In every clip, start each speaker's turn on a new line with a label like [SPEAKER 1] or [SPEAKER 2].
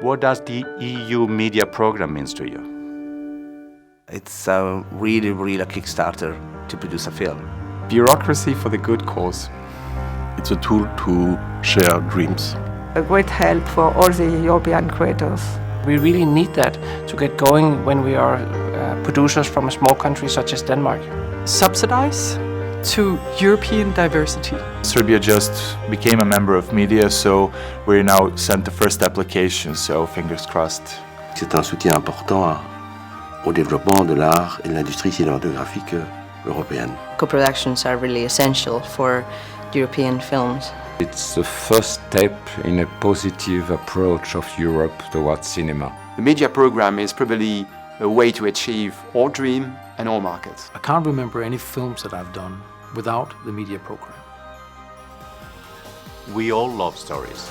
[SPEAKER 1] What does the EU media program mean to you?
[SPEAKER 2] It's really a Kickstarter to produce a film.
[SPEAKER 3] Bureaucracy for the good cause.
[SPEAKER 4] It's a tool to share dreams.
[SPEAKER 5] A great help for all the European creators.
[SPEAKER 6] We really need that to get going when we are producers from a small country such as Denmark.
[SPEAKER 7] Subsidize to European diversity.
[SPEAKER 8] Serbia just became a member of media, so we now sent the first application, so fingers crossed.
[SPEAKER 9] C'est un soutien important au développement de l'art et de l'industrie cinématographique européenne.
[SPEAKER 10] Co-productions are really essential for European films.
[SPEAKER 11] It's the first step in a positive approach of Europe towards cinema.
[SPEAKER 12] The media program is probably a way to achieve our dream and our markets.
[SPEAKER 13] I can't remember any films that I've done without the media program.
[SPEAKER 1] We all love stories.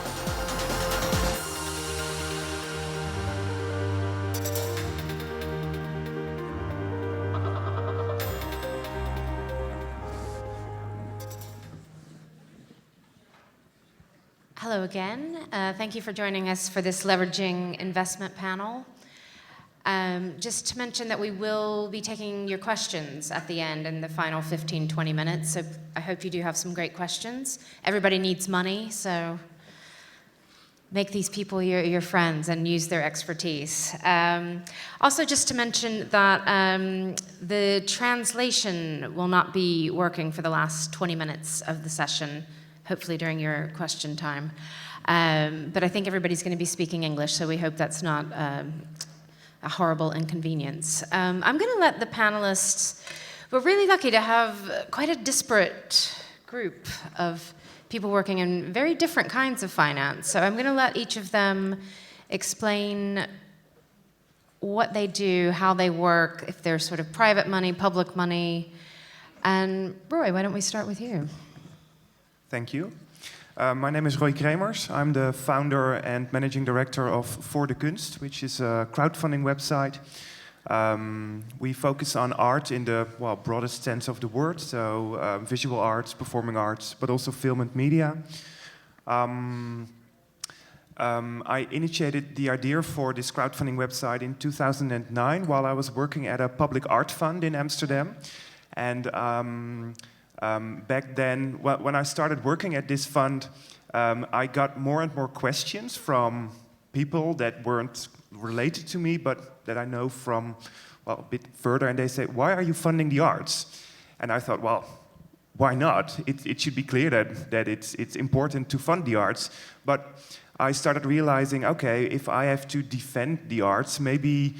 [SPEAKER 14] Hello again. Thank you for joining us for this leveraging investment panel. Just to mention that we will be taking your questions at the end in the final 15-20 minutes, so I hope you do have some great questions. Everybody needs money, so make these people your friends and use their expertise. Also, just to mention that the translation will not be working for the last 20 minutes of the session, hopefully during your question time. But I think everybody's going to be speaking English, so we hope that's not a horrible inconvenience. I'm going to let the panelists, we're really lucky to have quite a disparate group of people working in very different kinds of finance. So I'm going to let each of them explain what they do, how they work, if they're sort of private money, public money. And Roy, why don't we start with you?
[SPEAKER 15] Thank you. My name is Roy Cremers. I'm the founder and managing director of voordekunst, which is a crowdfunding website. We focus on art in the broadest sense of the word, so visual arts, performing arts, but also film and media. I initiated the idea for this crowdfunding website in 2009 while I was working at a public art fund in Amsterdam. And back then, when I started working at this fund, I got more and more questions from people that weren't related to me, but that I know from a bit further, and they say, "Why are you funding the arts?" And I thought, well, why not? It should be clear that it's important to fund the arts. But I started realizing, okay, if I have to defend the arts, maybe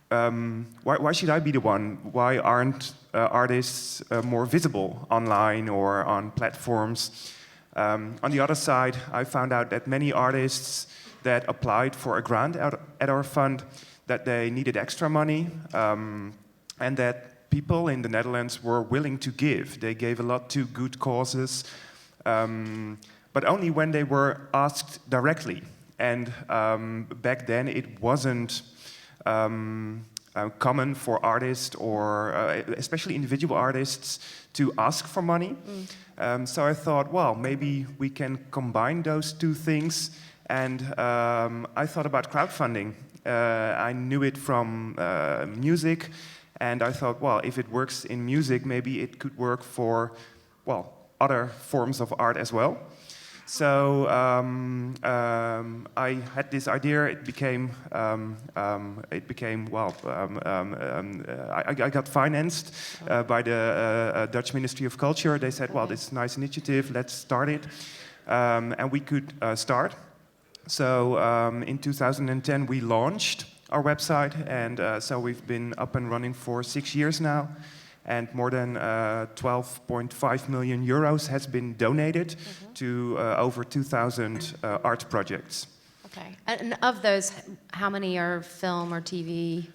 [SPEAKER 15] why should I be the one? Why aren't artists more visible online or on platforms? On the other side, I found out that many artists that applied for a grant at our fund, that they needed extra money, and that people in the Netherlands were willing to give. They gave a lot to good causes, but only when they were asked directly. And back then it wasn't common for artists or especially individual artists to ask for money. So I thought, well, maybe we can combine those two things. And I thought about crowdfunding. I knew it from music, and I thought, well, if it works in music, maybe it could work for, well, other forms of art as well. So I had this idea. It became well. I got financed by the Dutch Ministry of Culture. They said, well, this is a nice initiative. Let's start it, and we could start. So in 2010 we launched our website, and so we've been up and running for 6 years now, and more than 12.5 million euros has been donated to over 2,000 art projects.
[SPEAKER 14] Okay, and of those, how many are film or TV,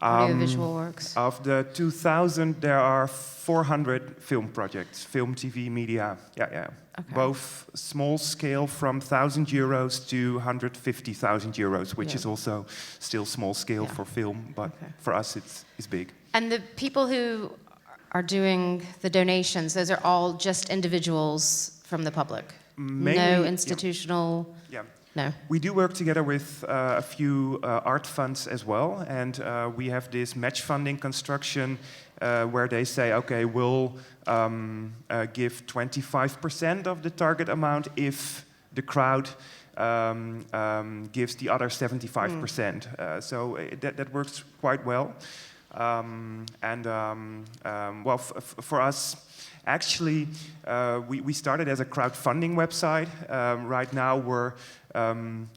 [SPEAKER 14] audiovisual works?
[SPEAKER 15] Of the 2,000, there are 400 film projects, film, TV, media, yeah. Okay. Both small scale from 1,000 euros to 150,000 euros, which is also still small scale for film, but for us it's big.
[SPEAKER 14] And the people who are doing the donations, those are all just individuals from the public?
[SPEAKER 15] Mainly,
[SPEAKER 14] no institutional...
[SPEAKER 15] Yeah.
[SPEAKER 14] No.
[SPEAKER 15] We do work together with a few art funds as well, and we have this match funding construction where they say, okay, we'll give 25% of the target amount if the crowd gives the other 75%. So that works quite well. Well, for us, actually, we started as a crowdfunding website. Right now, we're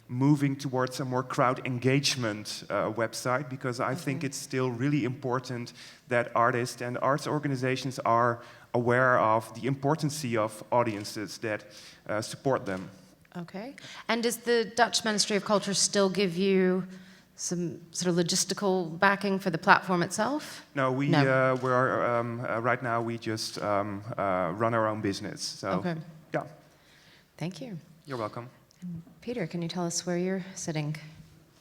[SPEAKER 15] moving towards a more crowd engagement website, because I think it's still really important that artists and arts organizations are aware of the importance of audiences that support them.
[SPEAKER 14] Okay. And does the Dutch Ministry of Culture still give you some sort of logistical backing for the platform itself?
[SPEAKER 15] No, we're right now we just run our own business. So,
[SPEAKER 14] okay.
[SPEAKER 15] Yeah.
[SPEAKER 14] Thank you.
[SPEAKER 15] You're welcome.
[SPEAKER 14] Peter, can you tell us where you're sitting?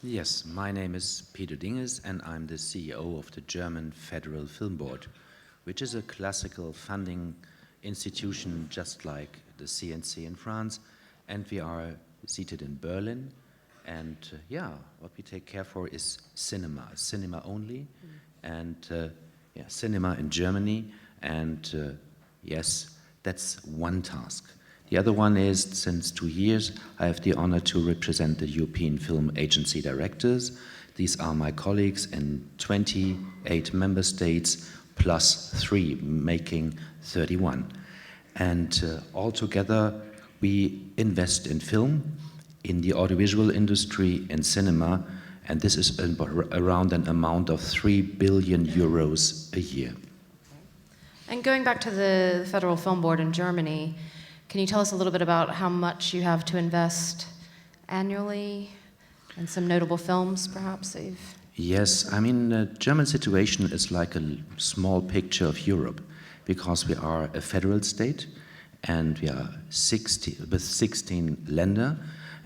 [SPEAKER 16] Yes, my name is Peter Dinges, and I'm the CEO of the German Federal Film Board, which is a classical funding institution just like the CNC in France, and we are seated in Berlin. And yeah, what we take care for is cinema only, and cinema in Germany. And yes, that's one task. The other one is, since 2 years, I have the honor to represent the European Film Agency directors. These are my colleagues in 28 member states, plus 3, making 31. And altogether, we invest in film, in the audiovisual industry, in cinema, and this is around an amount of 3 billion euros a year.
[SPEAKER 14] And going back to the Federal Film Board in Germany, can you tell us a little bit about how much you have to invest annually, and some notable films, perhaps?
[SPEAKER 16] Yes, I mean, the German situation is like a small picture of Europe, because we are a federal state, and we are 16 Länder,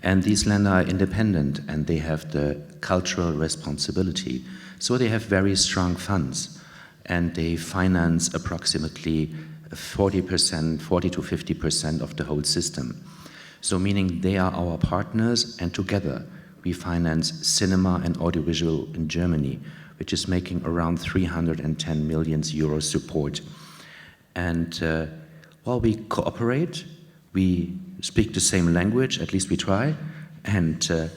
[SPEAKER 16] and these Länder are independent, and they have the cultural responsibility. So they have very strong funds, and they finance approximately 40 to 50% of the whole system. So meaning they are our partners, and together we finance cinema and audiovisual in Germany, which is making around 310 million euros support. And while we cooperate, we speak the same language, at least we try, and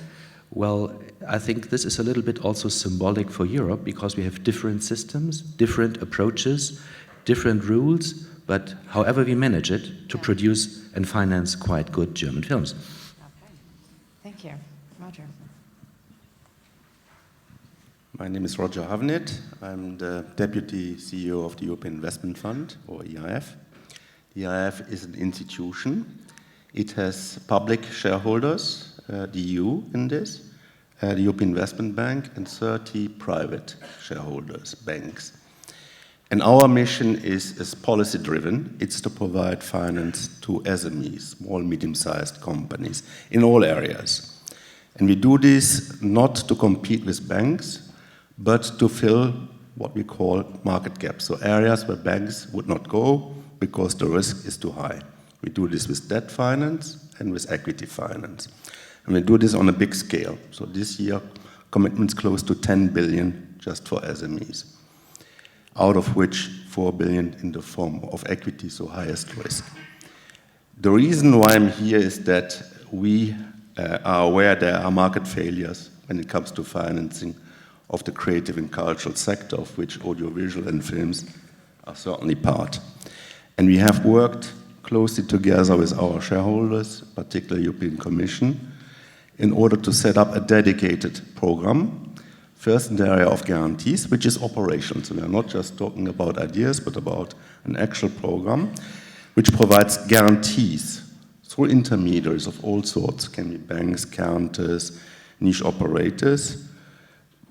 [SPEAKER 16] well, I think this is a little bit also symbolic for Europe, because we have different systems, different approaches, different rules, but however we manage it to produce and finance quite good German films.
[SPEAKER 14] Okay, thank you. Roger.
[SPEAKER 4] My name is Roger Havenith. I'm the Deputy CEO of the European Investment Fund, or EIF. The EIF is an institution. It has public shareholders, the EU in this, the European Investment Bank, and 30 private shareholders, banks. And our mission is policy-driven. It's to provide finance to SMEs, small, medium-sized companies, in all areas. And we do this not to compete with banks, but to fill what we call market gaps, so areas where banks would not go because the risk is too high. We do this with debt finance and with equity finance. And we do this on a big scale. So this year, commitments close to 10 billion just for SMEs, out of which 4 billion in the form of equity, so highest risk. The reason why I'm here is that we are aware there are market failures when it comes to financing of the creative and cultural sector, of which audiovisual and films are certainly part. And we have worked closely together with our shareholders, particularly European Commission, in order to set up a dedicated program, first in the area of guarantees, which is operational. So we are not just talking about ideas, but about an actual program, which provides guarantees through intermediaries of all sorts, can be banks, guarantors, niche operators,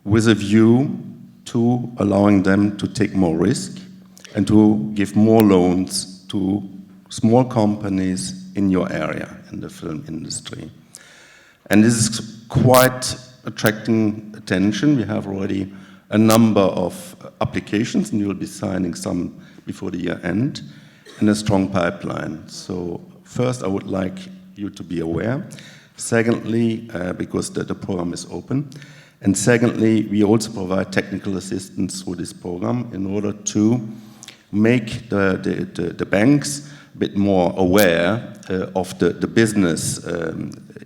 [SPEAKER 4] with a view to allowing them to take more risk and to give more loans to small companies in your area, in the film industry. And this is quite attracting attention. We have already a number of applications, and you'll be signing some before the year end, and a strong pipeline. So first, I would like you to be aware, Secondly, because the program is open. And secondly, we also provide technical assistance through this program in order to make the banks a bit more aware of the business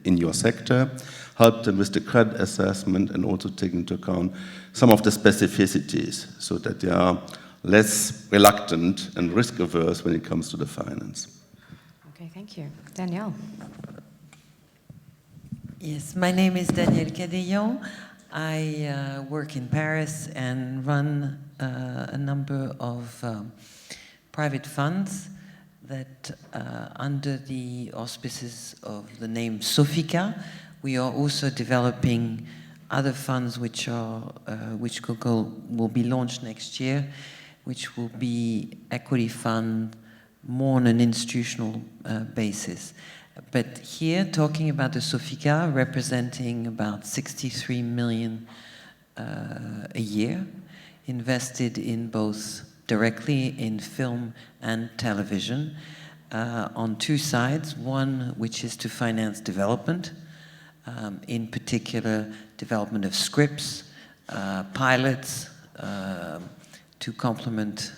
[SPEAKER 4] in your sector, help them with the credit assessment, and also take into account some of the specificities so that they are less reluctant and risk averse when it comes to the finance.
[SPEAKER 14] Okay, thank you. Danielle.
[SPEAKER 17] Yes, my name is Danielle Kadeyan. I work in Paris and run a number of private funds that under the auspices of the name Sofica, we are also developing other funds which will be launched next year, which will be equity fund more on an institutional basis. But here, talking about the Sofica, representing about 63 million a year, invested in both directly in film and television, on two sides. One, which is to finance development, in particular development of scripts, pilots, to complement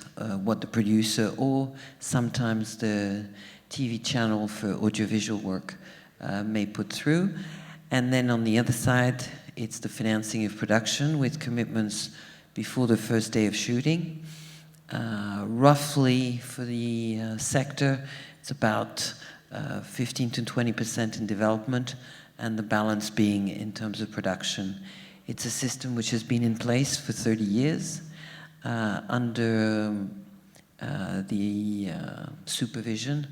[SPEAKER 17] what the producer or sometimes the TV channel for audiovisual work may put through. And then on the other side, it's the financing of production with commitments before the first day of shooting. Roughly for the sector, it's about 15 to 20% in development, and the balance being in terms of production. It's a system which has been in place for 30 years under the supervision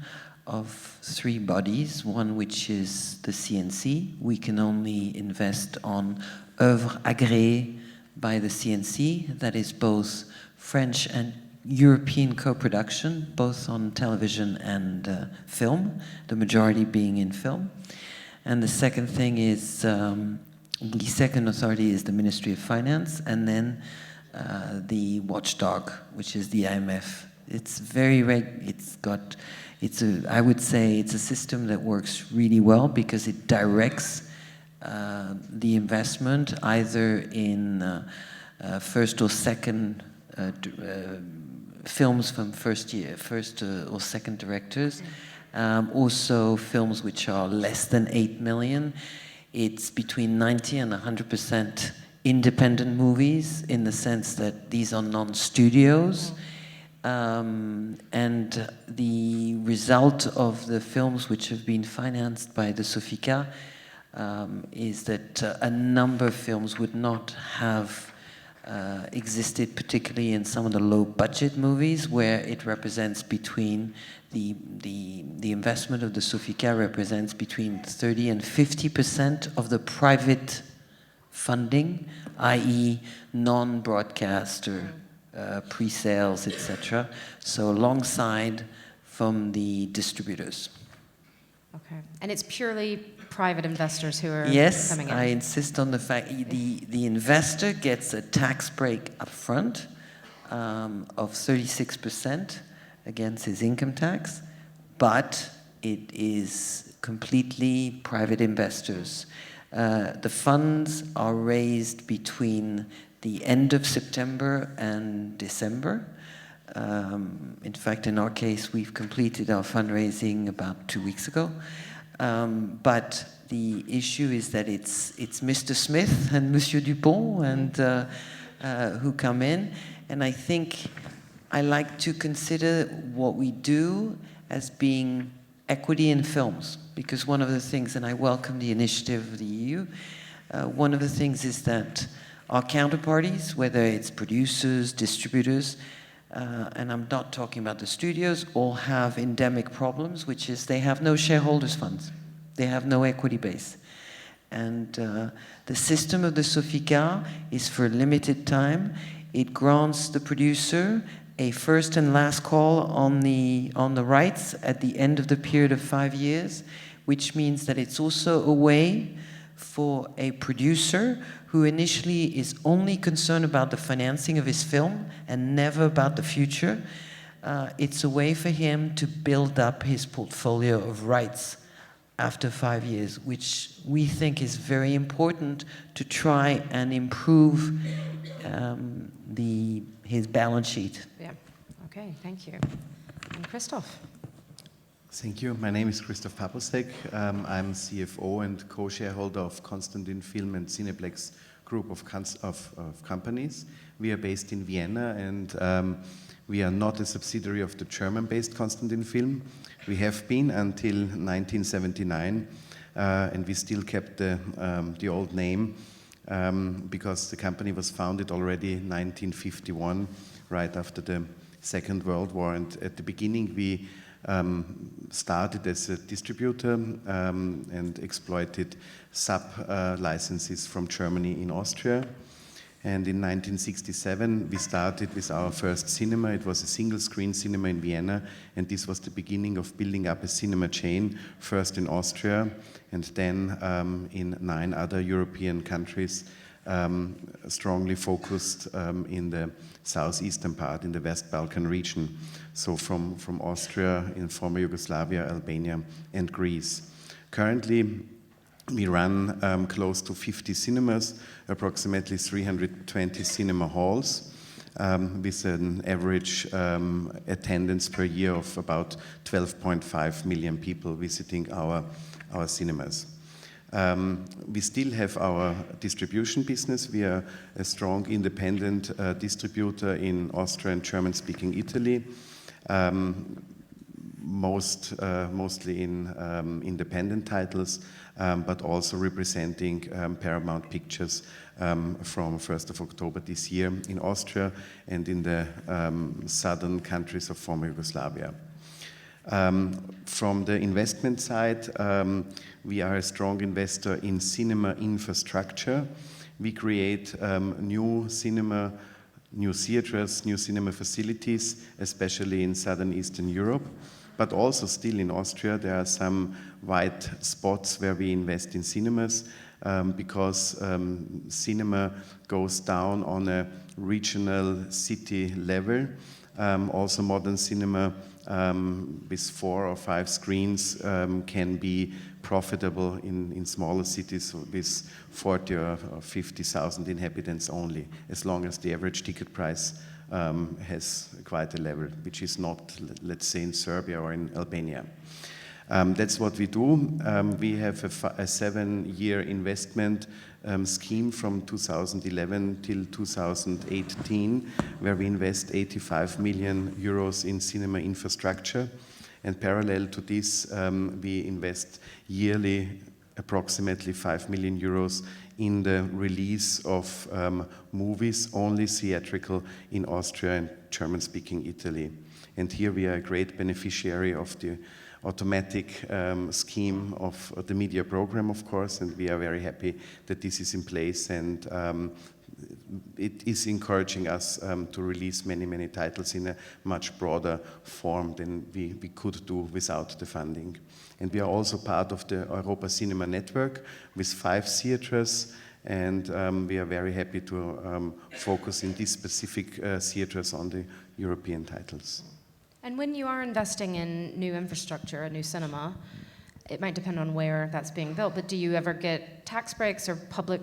[SPEAKER 17] of three bodies, one which is the CNC. We can only invest on œuvres agréées by the CNC, that is both French and European co-production, both on television and film, the majority being in film. And the second thing is, the second authority is the Ministry of Finance, and then the watchdog, which is the IMF. It's very I would say it's a system that works really well because it directs the investment either in first or second films from first or second directors. Also films which are less than 8 million. It's between 90 and 100% independent movies in the sense that these are non-studios. And the result of the films which have been financed by the Sofica is that a number of films would not have existed, particularly in some of the low-budget movies, where it represents between the investment of the Sofica represents between 30 and 50% of the private funding, i.e., non-broadcaster. Pre-sales, etc. So alongside from the distributors.
[SPEAKER 14] Okay, and it's purely private investors who are coming in?
[SPEAKER 17] Yes, I insist on the fact the investor gets a tax break up front of 36% against his income tax, but it is completely private investors. The funds are raised between the end of September and December. In fact, in our case, we've completed our fundraising about 2 weeks ago. But the issue is that it's Mr. Smith and Monsieur Dupont and who come in. And I think I like to consider what we do as being equity in films, because one of the things, and I welcome the initiative of the EU, one of the things is that our counterparties, whether it's producers, distributors, and I'm not talking about the studios, all have endemic problems, which is they have no shareholders funds. They have no equity base. And the system of the Sofica is for a limited time. It grants the producer a first and last call on the rights at the end of the period of 5 years, which means that it's also a way for a producer who initially is only concerned about the financing of his film and never about the future. It's a way for him to build up his portfolio of rights after 5 years, which we think is very important to try and improve his balance sheet.
[SPEAKER 14] Yeah. Okay, thank you. And Christof.
[SPEAKER 18] Thank you. My name is Christof Papousek. I'm CFO and co-shareholder of Constantin-Film and Cineplex group of companies. We are based in Vienna, and we are not a subsidiary of the German-based Constantin-Film. We have been until 1979, and we still kept the old name because the company was founded already in 1951, right after the Second World War. And at the beginning, we started as a distributor and exploited sub-licenses from Germany in Austria. And in 1967, we started with our first cinema. It was a single-screen cinema in Vienna, and this was the beginning of building up a cinema chain, first in Austria, and then in 9 other European countries, strongly focused in the southeastern part, in the West Balkan region. So from Austria, in former Yugoslavia, Albania, and Greece. Currently, we run close to 50 cinemas, approximately 320 cinema halls, with an average attendance per year of about 12.5 million people visiting our cinemas. We still have our distribution business. We are a strong independent distributor in Austria and German-speaking Italy, mostly in independent titles, but also representing Paramount Pictures from 1st of October this year in Austria and in the southern countries of former Yugoslavia. From the investment side, we are a strong investor in cinema infrastructure. We create new theaters, new cinema facilities, especially in southern Eastern Europe, but also still in Austria. There are some white spots where we invest in cinemas because cinema goes down on a regional city level. Also modern cinema with 4 or 5 screens can be profitable in smaller cities with 40 or 50,000 inhabitants only, as long as the average ticket price has quite a level, which is not, let's say, in Serbia or in Albania. That's what we do. We have a 7-year investment scheme from 2011 till 2018, where we invest 85 million euros in cinema infrastructure. And parallel to this, we invest yearly approximately 5 million euros in the release of movies, only theatrical, in Austria and German-speaking Italy. And here we are a great beneficiary of the automatic scheme of the media program, of course, and we are very happy that this is in place, and it is encouraging us to release many titles in a much broader form than we could do without the funding. And we are also part of the Europa Cinema Network with 5 theaters, and we are very happy to focus in these specific theaters on the European titles.
[SPEAKER 14] And when you are investing in new infrastructure, a new cinema, it might depend on where that's being built, but do you ever get tax breaks or public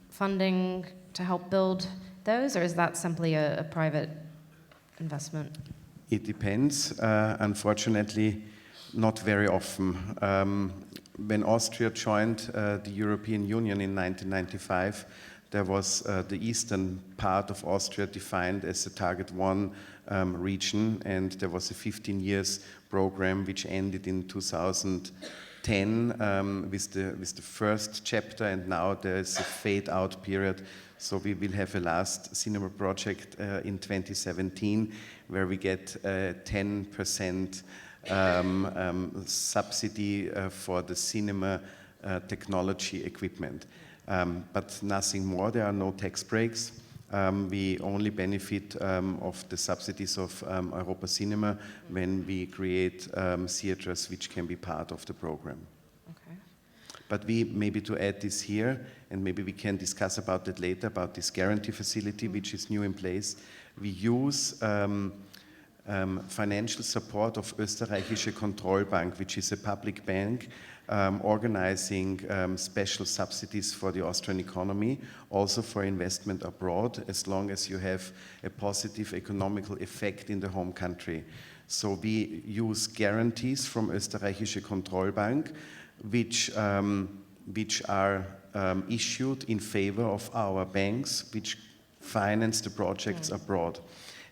[SPEAKER 14] funding to help build those, or is that simply a private investment?
[SPEAKER 18] It depends. Unfortunately, not very often. When Austria joined the European Union in 1995, there was the eastern part of Austria defined as a Target 1 region, and there was a 15 years program which ended in 2010 with the first chapter, and now there is a fade-out period. So we will have a last cinema project in 2017 where we get 10% subsidy for the cinema technology equipment. But nothing more. There are no tax breaks. We only benefit of the subsidies of Europa Cinema when we create theaters which can be part of the program.
[SPEAKER 14] Okay.
[SPEAKER 18] But we, maybe to add this here, and maybe we can discuss about that later, about this guarantee facility which is new in place. We use financial support of Österreichische Kontrollbank, which is a public bank organizing special subsidies for the Austrian economy, also for investment abroad, as long as you have a positive economical effect in the home country. So we use guarantees from Österreichische Kontrollbank, which are issued in favor of our banks, which finance the projects abroad.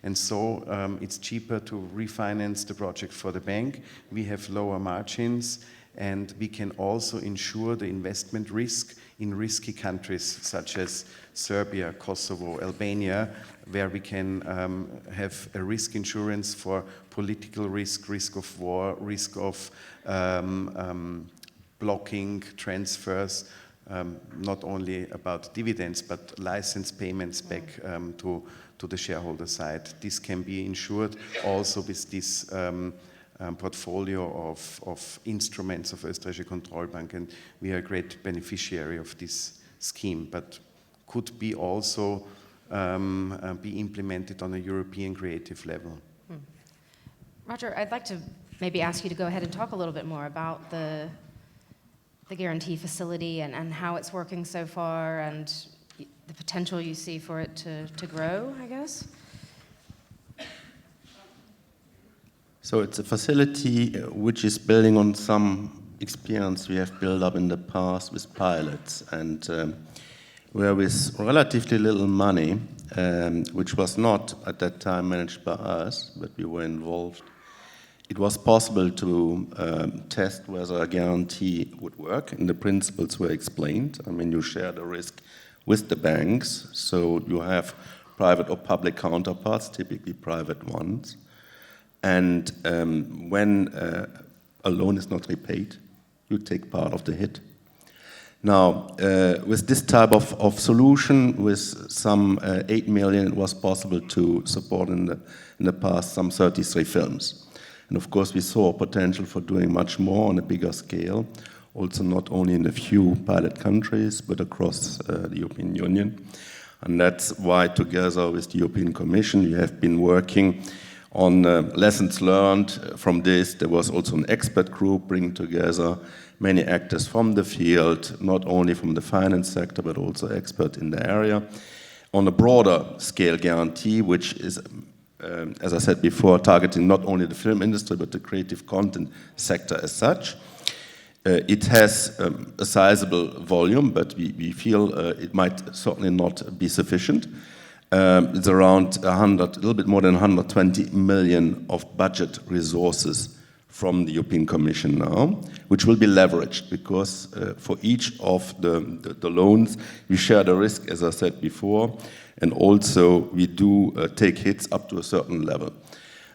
[SPEAKER 18] And so it's cheaper to refinance the project for the bank. We have lower margins, and we can also ensure the investment risk in risky countries such as Serbia, Kosovo, Albania, where we can have a risk insurance for political risk, risk of war, risk of blocking transfers, not only about dividends, but license payments back to the shareholder side. This can be insured also with this portfolio of instruments of Österreichische Kontrollbank, and we are a great beneficiary of this scheme, but could be also be implemented on a European creative level.
[SPEAKER 14] Roger, I'd like to maybe ask you to go ahead and talk a little bit more about the guarantee facility and how it's working so far and the potential you see for it to grow, I guess.
[SPEAKER 4] So it's a facility which is building on some experience we have built up in the past with pilots, and where with relatively little money, which was not at that time managed by us, but we were involved, it was possible to test whether a guarantee would work, and the principles were explained. I mean, you share the risk with the banks, so you have private or public counterparts, typically private ones. And when a loan is not repaid, you take part of the hit. Now, with this type of solution, with some 8 million, it was possible to support in the past some 33 films. And of course, we saw potential for doing much more on a bigger scale, also not only in a few pilot countries, but across the European Union. And that's why, together with the European Commission, we have been working on lessons learned from this. There was also an expert group bringing together many actors from the field, not only from the finance sector, but also experts in the area, on a broader scale guarantee, which is, as I said before, targeting not only the film industry, but the creative content sector as such. It has a sizable volume, but we feel it might certainly not be sufficient. It's around a little bit more than 120 million of budget resources from the European Commission now, which will be leveraged because for each of the loans, we share the risk, as I said before, and also we do take hits up to a certain level.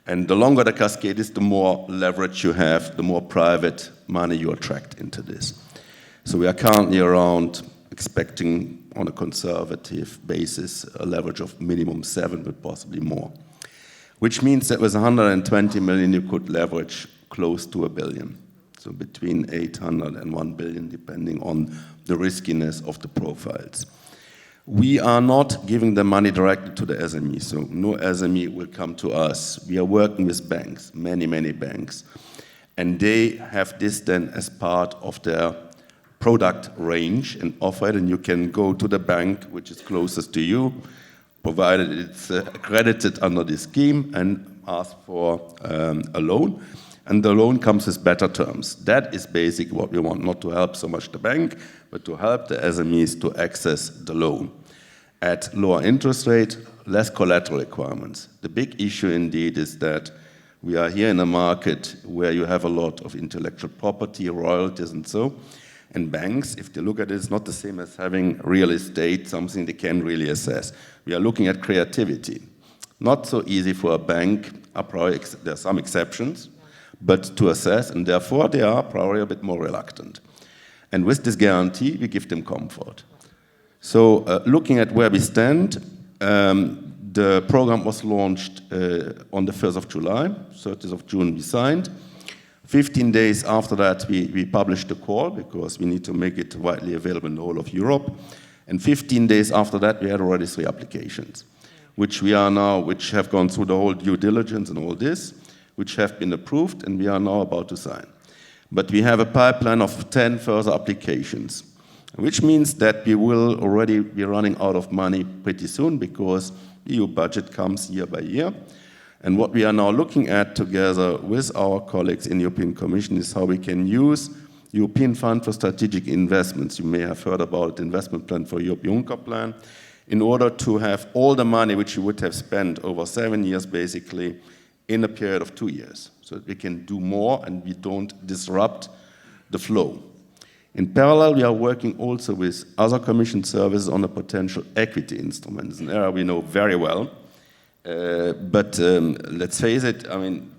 [SPEAKER 4] And the longer the cascade is, the more leverage you have, the more private money you attract into this. So we are currently around expecting on a conservative basis a leverage of minimum 7, but possibly more. Which means that with 120 million you could leverage close to 1 billion. So between 800 and 1 billion, depending on the riskiness of the profiles. We are not giving the money directly to the SME, so no SME will come to us. We are working with banks, many, many banks, and they have this then as part of their product range and offer it, and you can go to the bank which is closest to you, provided it's accredited under the scheme, and ask for a loan. And the loan comes with better terms. That is basically what we want, not to help so much the bank, but to help the SMEs to access the loan. At lower interest rate, less collateral requirements. The big issue indeed is that we are here in a market where you have a lot of intellectual property, royalties and so. And banks, if they look at it, it's not the same as having real estate, something they can really assess. We are looking at creativity. Not so easy for a bank, there are some exceptions, but to assess, and therefore they are probably a bit more reluctant. And with this guarantee, we give them comfort. So looking at where we stand, the program was launched on the 1st of July, 30th of June we signed. 15 days after that, we published the call because we need to make it widely available in the whole of Europe. And 15 days after that, we had already 3 applications, which have gone through the whole due diligence and all this, which have been approved, and we are now about to sign. But we have a pipeline of 10 further applications, which means that we will already be running out of money pretty soon because EU budget comes year by year. And what we are now looking at together with our colleagues in the European Commission is how we can use European Fund for Strategic Investments. You may have heard about the investment plan for Europe, Juncker plan, in order to have all the money which you would have spent over 7 years basically in a period of 2 years, so that we can do more and we don't disrupt the flow. In parallel, we are working also with other Commission services on a potential equity instrument. It's an area we know very well, but let's face it, I mean,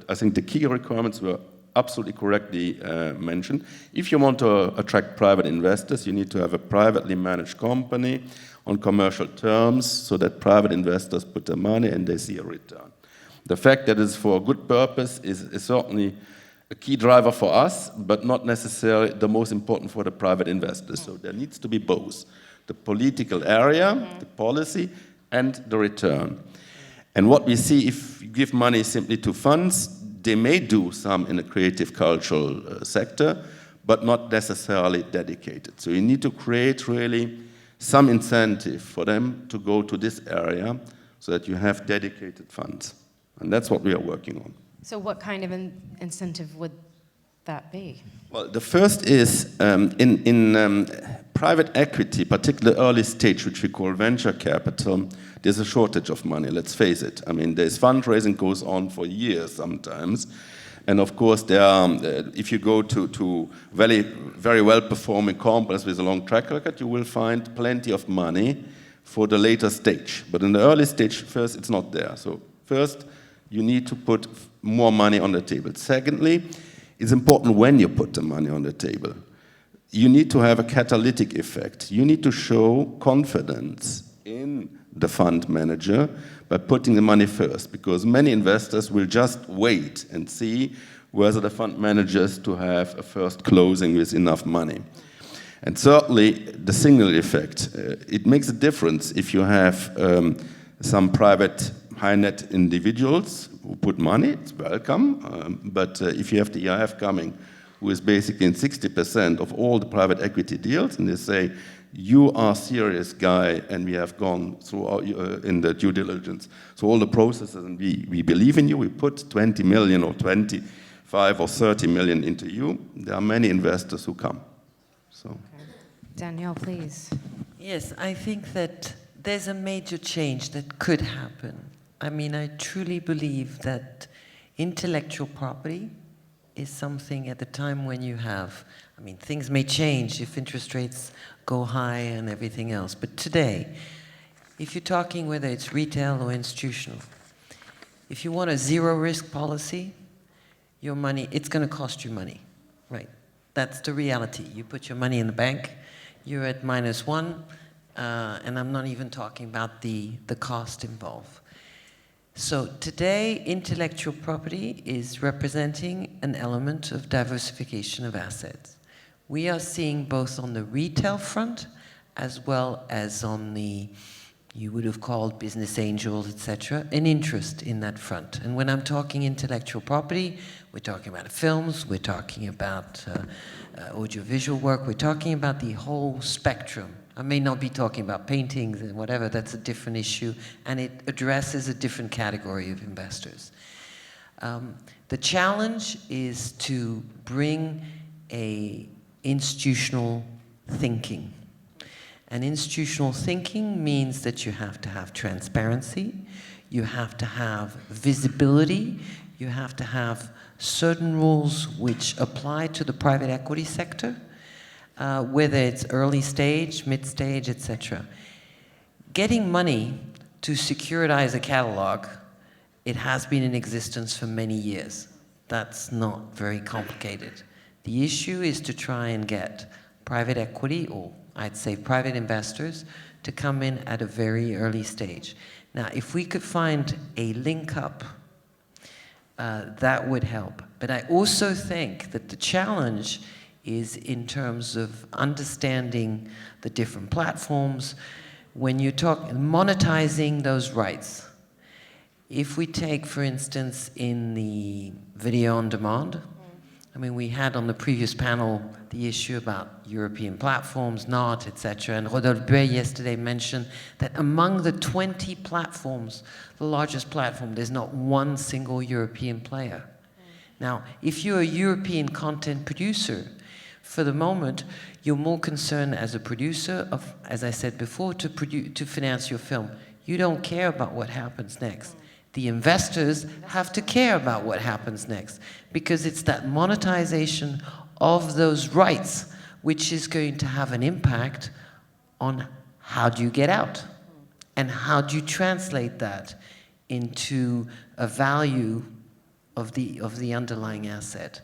[SPEAKER 4] I think the key requirements were absolutely correctly mentioned. If you want to attract private investors, you need to have a privately managed company on commercial terms so that private investors put their money and they see a return. The fact that it's for a good purpose is certainly a key driver for us, but not necessarily the most important for the private investors. So there needs to be both, the political area, the policy, and the return. And what we see, if you give money simply to funds, they may do some in the creative cultural sector, but not necessarily dedicated. So you need to create really some incentive for them to go to this area so that you have dedicated funds. And that's what we are working on.
[SPEAKER 14] So what kind of incentive would that be?
[SPEAKER 4] Well, the first is in private equity, particularly early stage, which we call venture capital, there's a shortage of money, let's face it. I mean, there's fundraising goes on for years sometimes. And of course, there are, if you go to very, very well-performing companies with a long track record, you will find plenty of money for the later stage. But in the early stage, first, it's not there. So first, you need to put more money on the table. Secondly, it's important when you put the money on the table. You need to have a catalytic effect. You need to show confidence in the fund manager by putting the money first, because many investors will just wait and see whether the fund managers to have a first closing with enough money. And certainly the signal effect, it makes a difference if you have some private high net individuals who put money, it's welcome, but if you have the EFF coming, who is basically in 60% of all the private equity deals, and they say, you are a serious guy, and we have gone through in the due diligence. So all the processes, and we believe in you, we put 20 million or 25 or 30 million into you. There are many investors who come. So, okay.
[SPEAKER 14] Danielle, please.
[SPEAKER 17] Yes, I think that there's a major change that could happen. I mean, I truly believe that intellectual property is something at the time when you have, I mean, things may change if interest rates go high and everything else. But today, if you're talking whether it's retail or institutional, if you want a zero risk policy, your money, it's going to cost you money, right? That's the reality. You put your money in the bank, you're at -1, and I'm not even talking about the cost involved. So today, intellectual property is representing an element of diversification of assets. We are seeing both on the retail front as well as on the, you would have called business angels, etc., an interest in that front. And when I'm talking intellectual property, we're talking about films, we're talking about audiovisual work, we're talking about the whole spectrum. I may not be talking about paintings and whatever, that's a different issue, and it addresses a different category of investors. The challenge is to bring a institutional thinking. And institutional thinking means that you have to have transparency, you have to have visibility, you have to have certain rules which apply to the private equity sector, whether it's early stage, mid stage, etc. Getting money to securitize a catalog, it has been in existence for many years. That's not very complicated. The issue is to try and get private equity, or I'd say private investors, to come in at a very early stage. Now, if we could find a link up, that would help. But I also think that the challenge is in terms of understanding the different platforms, when you talk monetizing those rights, if we take, for instance, in the video on demand, I mean, we had on the previous panel the issue about European platforms, not, etc. And Rodolphe Buey yesterday mentioned that among the 20 platforms, the largest platform, there's not one single European player. Now, if you're a European content producer, for the moment, you're more concerned as a producer of, as I said before, to finance your film. You don't care about what happens next. The investors have to care about what happens next, because it's that monetization of those rights which is going to have an impact on how do you get out and how do you translate that into a value of the underlying asset.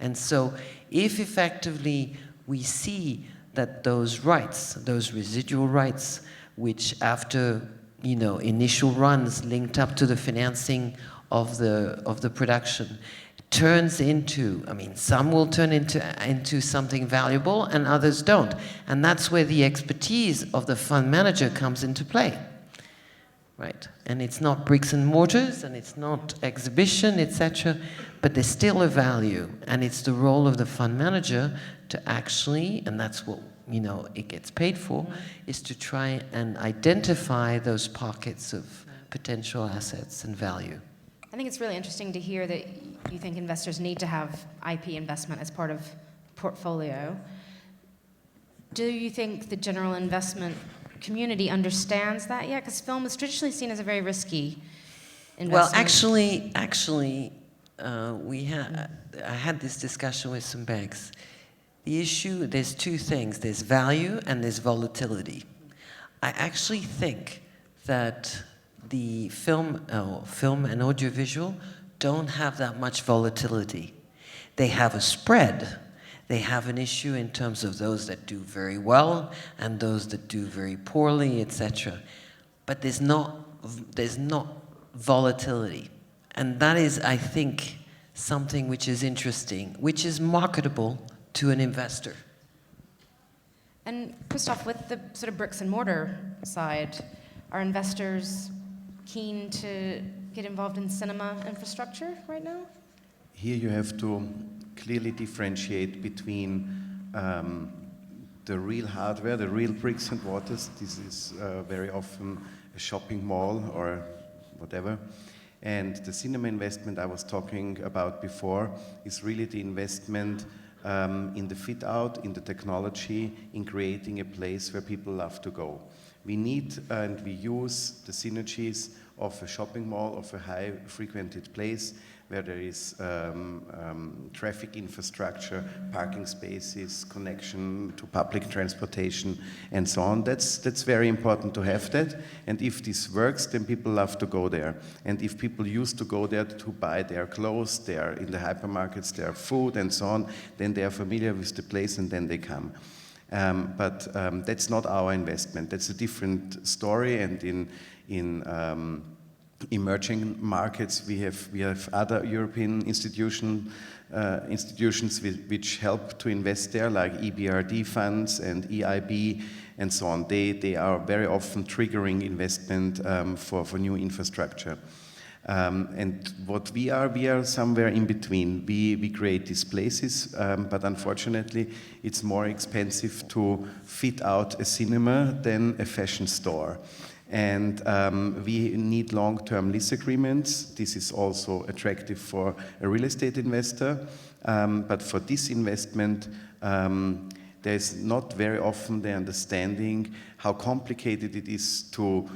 [SPEAKER 17] And so if effectively we see that those rights, those residual rights, which after initial runs linked up to the financing of the production, turns into, I mean, some will turn into something valuable and others don't. And that's where the expertise of the fund manager comes into play, right? And it's not bricks and mortars and it's not exhibition, etc., but there's still a value. And it's the role of the fund manager to actually, and that's what it gets paid for, is to try and identify those pockets of potential assets and value.
[SPEAKER 14] I think it's really interesting to hear that you think investors need to have IP investment as part of portfolio. Do you think the general investment community understands that yet? Because film is traditionally seen as a very risky investment.
[SPEAKER 17] Well, actually, I had this discussion with some banks. The issue, there's two things. There's value and there's volatility. I actually think that the film and audiovisual don't have that much volatility. They have a spread. They have an issue in terms of those that do very well and those that do very poorly, etc. But there's not volatility. And that is, I think, something which is interesting, which is marketable to an investor.
[SPEAKER 14] And Christof, with the sort of bricks and mortar side, are investors keen to get involved in cinema infrastructure right now?
[SPEAKER 18] Here you have to clearly differentiate between the real hardware, the real bricks and mortars. This is very often a shopping mall or whatever. And the cinema investment I was talking about before is really the investment in the fit out, in the technology, in creating a place where people love to go. We need and we use the synergies of a shopping mall, of a high frequented place where there is traffic infrastructure, parking spaces, connection to public transportation, and so on. That's very important to have that. And if this works, then people love to go there. And if people used to go there to buy their clothes, they're in the hypermarkets, their food, and so on, then they are familiar with the place and then they come. But that's not our investment. That's a different story. And in emerging markets, we have other European institutions which help to invest there, like EBRD funds and EIB and so on. They are very often triggering investment for new infrastructure. And what we are somewhere in between. We create these places, but unfortunately it's more expensive to fit out a cinema than a fashion store. And we need long-term lease agreements. This is also attractive for a real estate investor. But for this investment, there's not very often the understanding how complicated it is to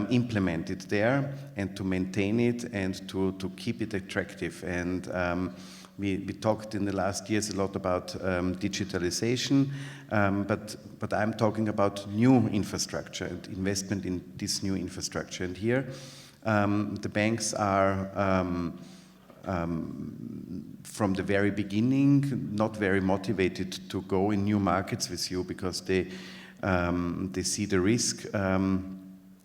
[SPEAKER 18] implement it there and to maintain it and to keep it attractive. And we talked in the last years a lot about digitalization, but I'm talking about new infrastructure and investment in this new infrastructure. And here, the banks are, from the very beginning, not very motivated to go in new markets with you because they see the risk.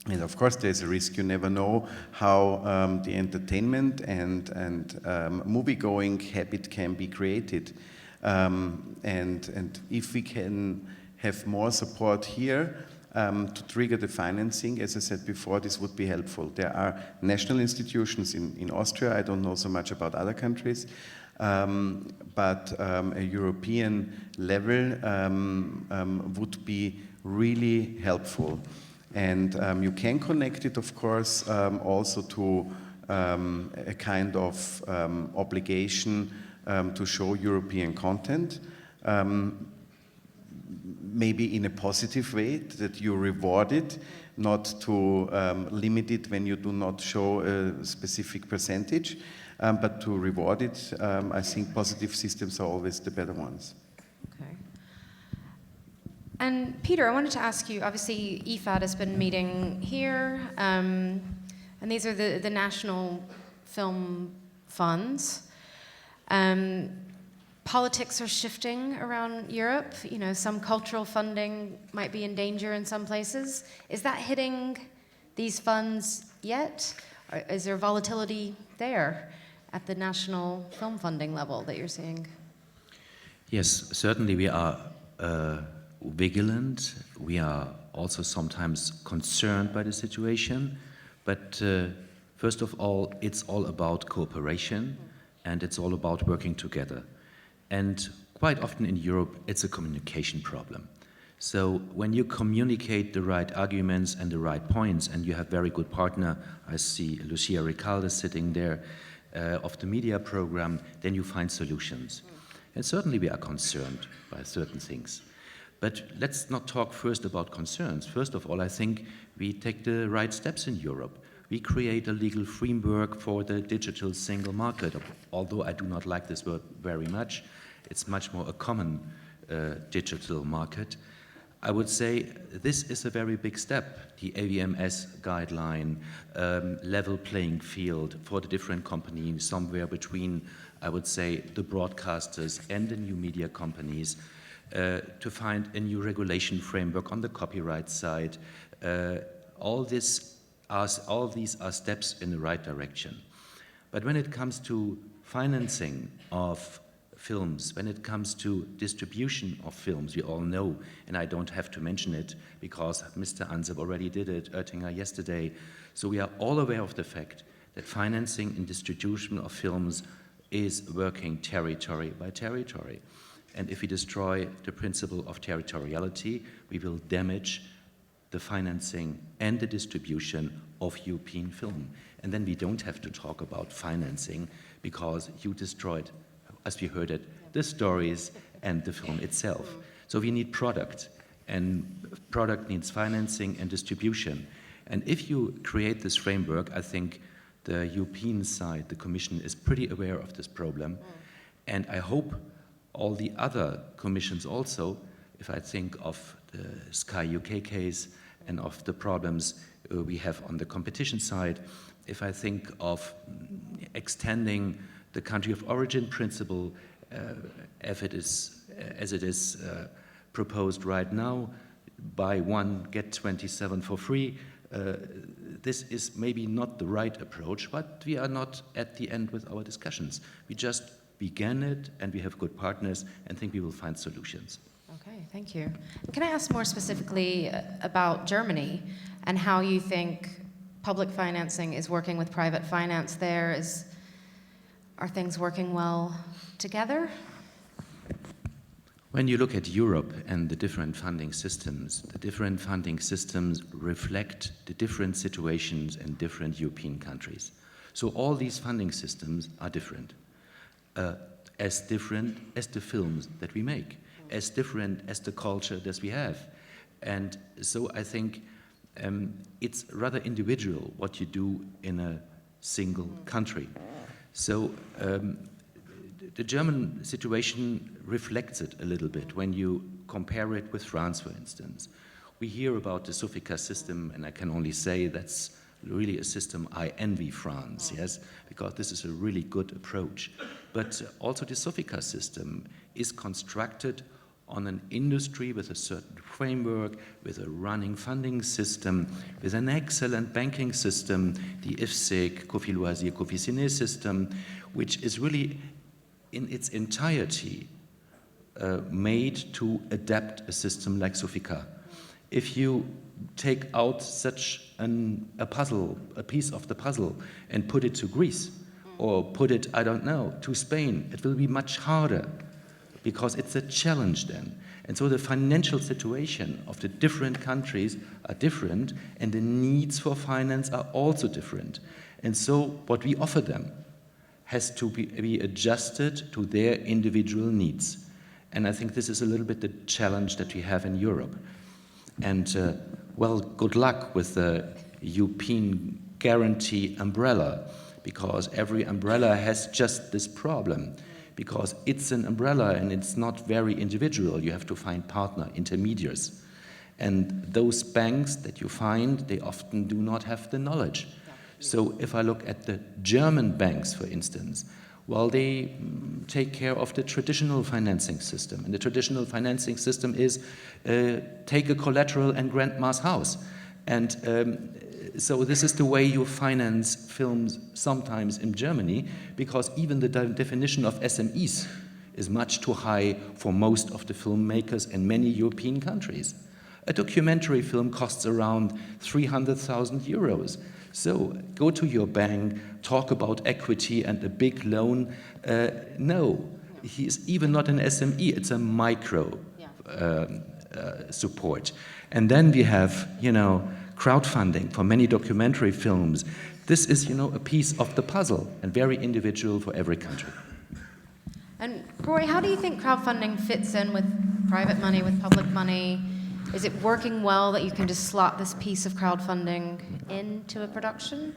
[SPEAKER 18] And of course, there's a risk. You never know how the entertainment and movie-going habit can be created. And if we can have more support here, to trigger the financing. As I said before, this would be helpful. There are national institutions in Austria. I don't know so much about other countries, but a European level would be really helpful. And you can connect it, of course, also to a kind of obligation to show European content, maybe in a positive way, that you reward it, not to limit it when you do not show a specific percentage, but to reward it. I think positive systems are always the better ones.
[SPEAKER 14] Okay. And Peter, I wanted to ask you, obviously EFAD has been meeting here, and these are the national film funds. Politics are shifting around Europe. You know, some cultural funding might be in danger in some places. Is that hitting these funds yet? Or is there volatility there at the national film funding level that you're seeing?
[SPEAKER 16] Yes, certainly we are vigilant. We are also sometimes concerned by the situation. But first of all, it's all about cooperation, and it's all about working together. And quite often in Europe, it's a communication problem. So when you communicate the right arguments and the right points, and you have very good partner, I see Lucia Ricalde sitting there, of the media program, then you find solutions. And certainly we are concerned by certain things. But let's not talk first about concerns. First of all, I think we take the right steps in Europe. We create a legal framework for the digital single market, although I do not like this word very much. It's much more a common digital market. I would say this is a very big step, the AVMS guideline, level playing field for the different companies, somewhere between, I would say, the broadcasters and the new media companies, to find a new regulation framework on the copyright side. All these are steps in the right direction. But when it comes to financing of films, when it comes to distribution of films, we all know, and I don't have to mention it because Mr. Ansep already did it, Oettinger yesterday. So we are all aware of the fact that financing and distribution of films is working territory by territory. And if we destroy the principle of territoriality, we will damage the financing and the distribution of European film. And then we don't have to talk about financing because you destroyed, as we heard it, the stories and the film itself. So we need product, and product needs financing and distribution. And if you create this framework, I think the European side, the Commission, is pretty aware of this problem. And I hope all the other commissions also, if I think of the Sky UK case and of the problems we have on the competition side, if I think of extending the country of origin principle as it is proposed right now, buy one, get 27 for free, this is maybe not the right approach, but we are not at the end with our discussions. We just began it, and we have good partners, and think we will find solutions.
[SPEAKER 14] Okay, thank you. Can I ask more specifically about Germany and how you think public financing is working with private finance there? Are things working well together?
[SPEAKER 16] When you look at Europe and the different funding systems reflect the different situations in different European countries. So all these funding systems are different. As different as the films that we make, as different as the culture that we have. And so I think it's rather individual what you do in a single country. So the German situation reflects it a little bit when you compare it with France, for instance. We hear about the Sofica system, and I can only say that's really a system I envy France, yes, because this is a really good approach. But also the Sofica system is constructed on an industry with a certain framework, with a running funding system, with an excellent banking system, the IFSIC, Cofi Loisir, Cofi Ciné system, which is really in its entirety made to adapt a system like Sofica. If you take out such a puzzle, a piece of the puzzle, and put it to Greece, or put it, I don't know, to Spain. It will be much harder, because it's a challenge then. And so the financial situation of the different countries are different, and the needs for finance are also different. And so what we offer them has to be adjusted to their individual needs. And I think this is a little bit the challenge that we have in Europe. And well, good luck with the European guarantee umbrella, because every umbrella has just this problem. Because it's an umbrella and it's not very individual. You have to find partner, intermediaries. And those banks that you find, they often do not have the knowledge. So if I look at the German banks, for instance, well, they take care of the traditional financing system. And the traditional financing system is take a collateral and grandma's house. And so this is the way you finance films sometimes in Germany, because even the definition of SMEs is much too high for most of the filmmakers in many European countries. A documentary film costs around 300,000 euros. So go to your bank, talk about equity and a big loan. No, he is even not an SME, it's a micro support. And then we have, crowdfunding for many documentary films. This is, a piece of the puzzle and very individual for every country.
[SPEAKER 14] And Roy, how do you think crowdfunding fits in with private money, with public money? Is it working well that you can just slot this piece of crowdfunding into a production?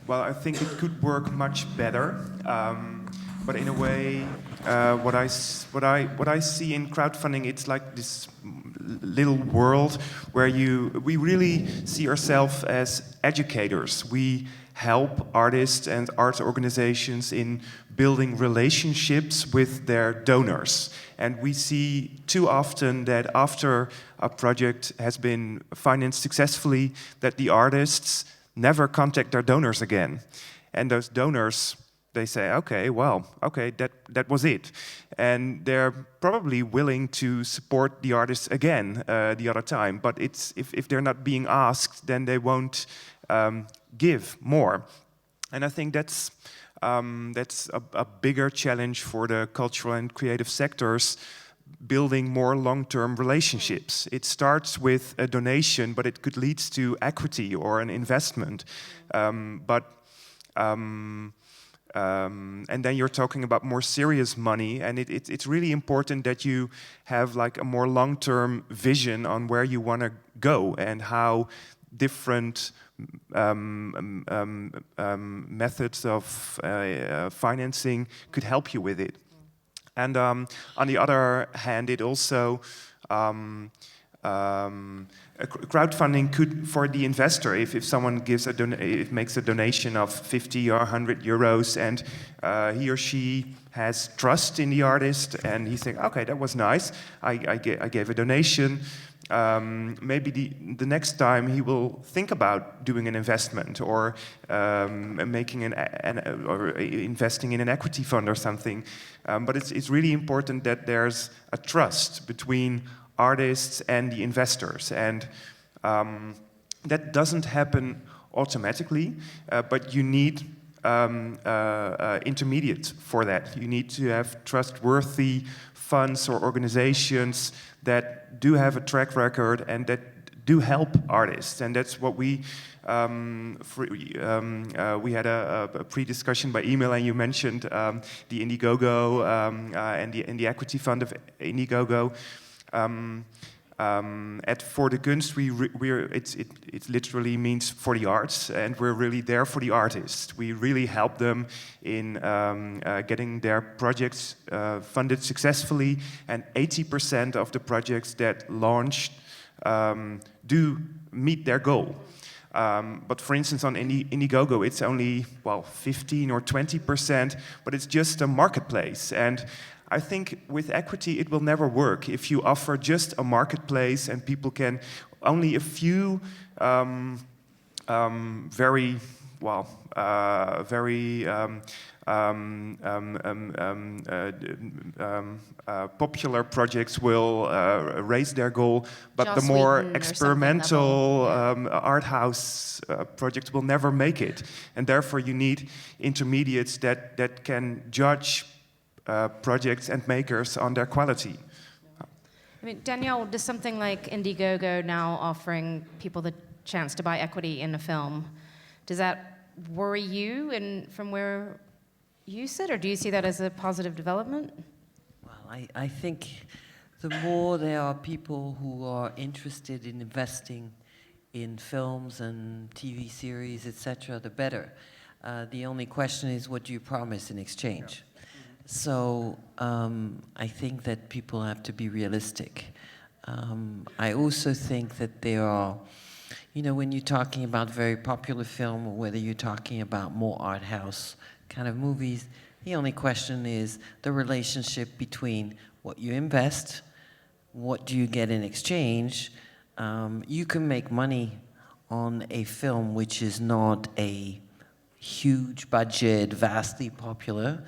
[SPEAKER 15] Well, I think it could work much better, but in a way, what I see in crowdfunding, it's like this little world where we really see ourselves as educators. We help artists and art organizations in building relationships with their donors. And we see too often that after a project has been financed successfully, that the artists never contact their donors again. And those donors, they say, okay, that was it. And they're probably willing to support the artists again the other time. But if they're not being asked, then they won't give more. And I think that's a bigger challenge for the cultural and creative sectors, building more long-term relationships. It starts with a donation, but it could lead to equity or an investment. And then you're talking about more serious money, and it's really important that you have like a more long-term vision on where you want to go and how different methods of financing could help you with it. And on the other hand, it also crowdfunding could, for the investor, if someone gives makes a donation of 50 or 100 euros, and he or she has trust in the artist, and he's saying, okay, that was nice, I gave a donation. Maybe the next time he will think about doing an investment or making or investing in an equity fund or something. But it's really important that there's a trust between artists and the investors, and that doesn't happen automatically, but you need intermediate for that. You need to have trustworthy funds or organizations that do have a track record and that do help artists, and that's what we had a pre-discussion by email, and you mentioned the Indiegogo and the equity fund of Indiegogo. At voordekunst, it literally means for the arts, and we're really there for the artists. We really help them in getting their projects funded successfully, and 80% of the projects that launched do meet their goal. But for instance, on Indiegogo, it's only, 15 or 20%, but it's just a marketplace. And I think with equity, it will never work if you offer just a marketplace and people can, only a few very popular projects will raise their goal, but
[SPEAKER 14] Joss
[SPEAKER 15] the more
[SPEAKER 14] Whedon or
[SPEAKER 15] experimental
[SPEAKER 14] something
[SPEAKER 15] art house projects will never make it. And therefore you need intermediates that can judge projects and makers on their quality.
[SPEAKER 14] I mean, Danielle, does something like Indiegogo now offering people the chance to buy equity in a film, does that worry you from where you sit, or do you see that as a positive development?
[SPEAKER 17] Well, I think the more there are people who are interested in investing in films and TV series, etc., the better. The only question is, what do you promise in exchange? So I think that people have to be realistic. I also think that there are, you know, when you're talking about very popular film, or whether you're talking about more art house kind of movies, the only question is the relationship between what you invest, what do you get in exchange. You can make money on a film which is not a huge budget, vastly popular,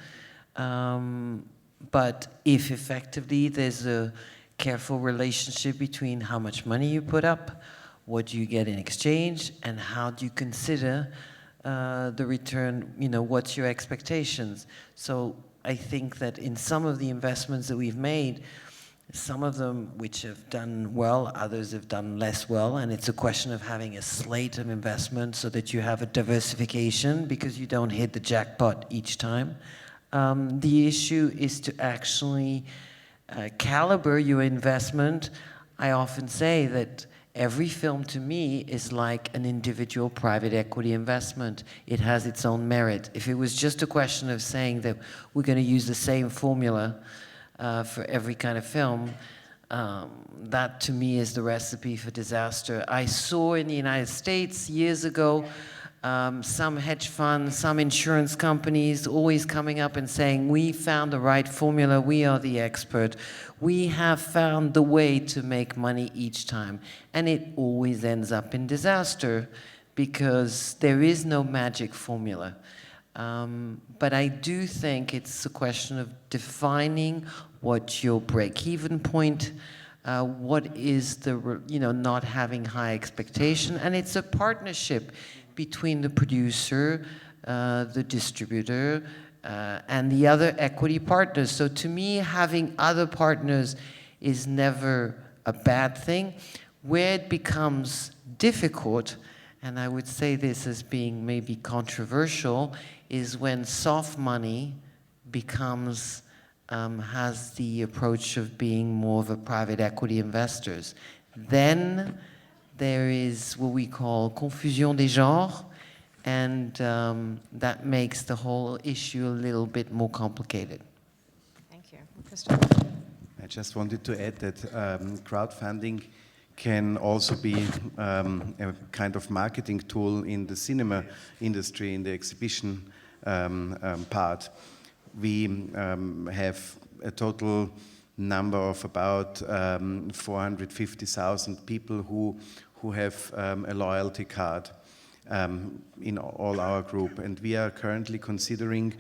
[SPEAKER 17] but if effectively there's a careful relationship between how much money you put up, what do you get in exchange, and how do you consider the return, you know, what's your expectations? So I think that in some of the investments that we've made, some of them which have done well, others have done less well, and it's a question of having a slate of investment so that you have a diversification, because you don't hit the jackpot each time. The issue is to actually caliber your investment. I often say that every film to me is like an individual private equity investment. It has its own merit. If it was just a question of saying that we're going to use the same formula for every kind of film, that to me is the recipe for disaster. I saw in the United States years ago some hedge funds, some insurance companies always coming up and saying, we found the right formula, we are the expert, we have found the way to make money each time. And it always ends up in disaster, because there is no magic formula. But I do think it's a question of defining what your break-even point, what is the, you know, not having high expectation, and it's a partnership between the producer, the distributor, and the other equity partners. So to me, having other partners is never a bad thing. Where it becomes difficult, and I would say this as being maybe controversial, is when soft money becomes, has the approach of being more of a private equity investors. Then there is what we call confusion des genres, and that makes the whole issue a little bit more complicated.
[SPEAKER 14] Thank you. Christof?
[SPEAKER 18] I just wanted to add that crowdfunding can also be a kind of marketing tool in the cinema industry, in the exhibition part. We have a total number of about 450,000 people who have a loyalty card in all our group, and we are currently considering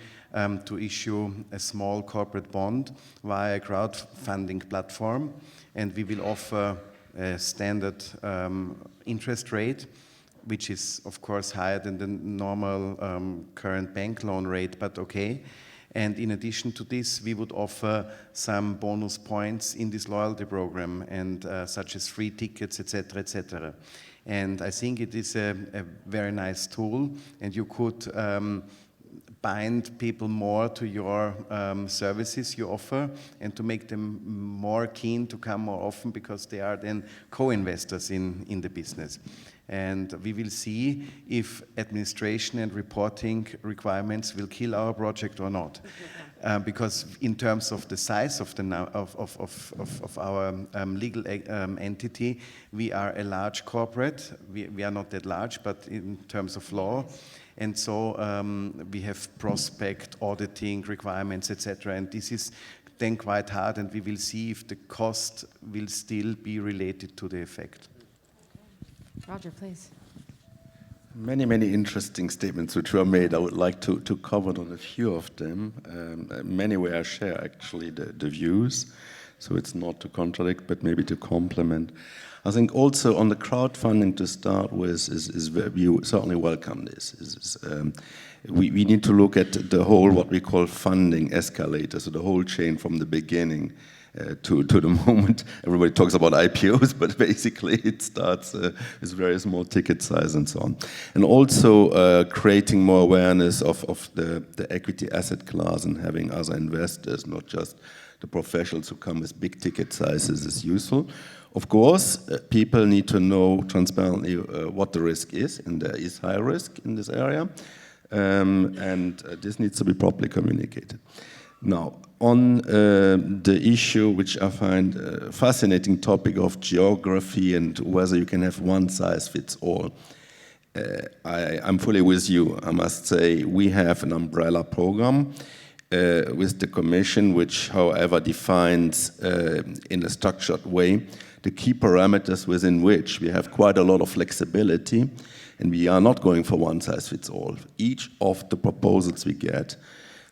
[SPEAKER 18] to issue a small corporate bond via a crowdfunding platform, and we will offer a standard interest rate, which is of course higher than the normal current bank loan rate, but okay. And in addition to this, we would offer some bonus points in this loyalty program, and such as free tickets, etc., etc. And I think it is a very nice tool, and you could bind people more to your services you offer, and to make them more keen to come more often, because they are then co-investors in the business. And we will see if administration and reporting requirements will kill our project or not. Because in terms of the size of our legal entity, we are a large corporate. We are not that large, but in terms of law. And so we have prospect auditing requirements, etc. And this is then quite hard, and we will see if the cost will still be related to the effect.
[SPEAKER 14] Roger, please.
[SPEAKER 4] Many interesting statements which were made. I would like to comment on a few of them. Many where I share actually the views, so it's not to contradict, but maybe to complement. I think also on the crowdfunding to start with, we certainly welcome this. We need to look at the whole, what we call funding escalator, so the whole chain from the beginning to the moment. Everybody talks about IPOs, but basically it starts with very small ticket size and so on. And also creating more awareness of the equity asset class and having other investors, not just the professionals who come with big ticket sizes, is useful. Of course, people need to know transparently what the risk is, and there is high risk in this area, and this needs to be properly communicated. Now, on the issue which I find a fascinating topic of geography and whether you can have one size fits all, I'm fully with you. I must say we have an umbrella program with the Commission, which, however, defines in a structured way the key parameters within which we have quite a lot of flexibility, and we are not going for one size fits all. Each of the proposals we get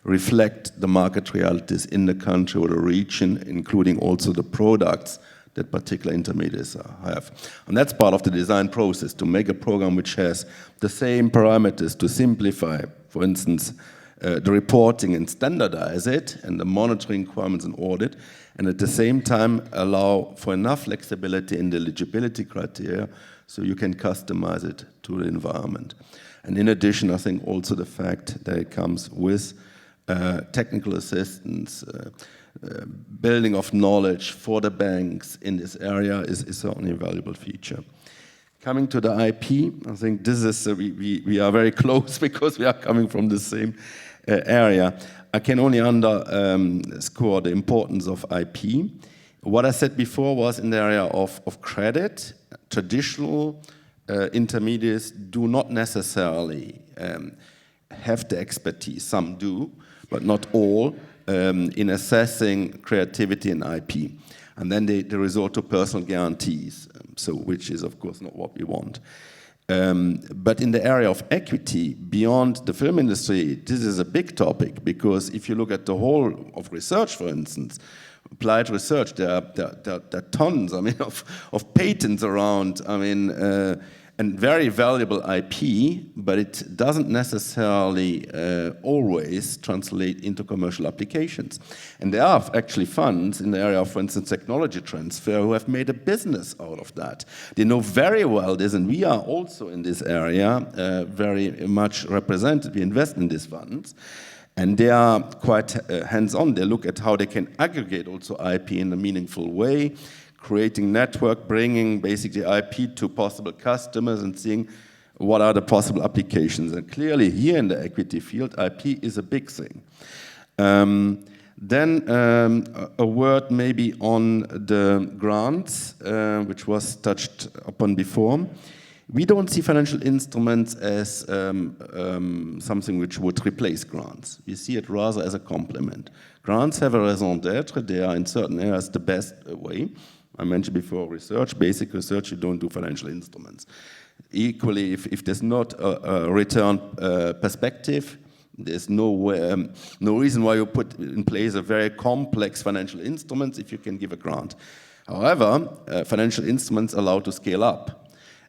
[SPEAKER 4] reflect the market realities in the country or the region, including also the products that particular intermediaries have. And that's part of the design process, to make a program which has the same parameters to simplify, for instance, the reporting and standardize it, and the monitoring requirements and audit, and at the same time allow for enough flexibility in the eligibility criteria so you can customize it to the environment. And in addition, I think also the fact that it comes with technical assistance, building of knowledge for the banks in this area is certainly a valuable feature. Coming to the IP, I think this is, we are very close because we are coming from the same area. I can only underscore the importance of IP. What I said before was in the area of credit, traditional intermediaries do not necessarily have the expertise. Some do, but not all, in assessing creativity and IP. And then they resort to personal guarantees, which is, of course, not what we want. But in the area of equity, beyond the film industry, this is a big topic, because if you look at the whole of research, for instance, applied research, there are tons, of patents around, and very valuable IP, but it doesn't necessarily always translate into commercial applications. And there are actually funds in the area of, for instance, technology transfer who have made a business out of that. They know very well this, and we are also in this area very much represented. We invest in these funds. And they are quite hands-on. They look at how they can aggregate also IP in a meaningful way, creating network, bringing basically IP to possible customers and seeing what are the possible applications. And clearly here in the equity field, IP is a big thing. Then a word maybe on the grants, which was touched upon before. We don't see financial instruments as something which would replace grants. We see it rather as a complement. Grants have a raison d'etre. They are in certain areas the best way. I mentioned before research, basic research, you don't do financial instruments. Equally, if there's not a return perspective, there's no reason why you put in place a very complex financial instruments if you can give a grant. However, financial instruments allow to scale up.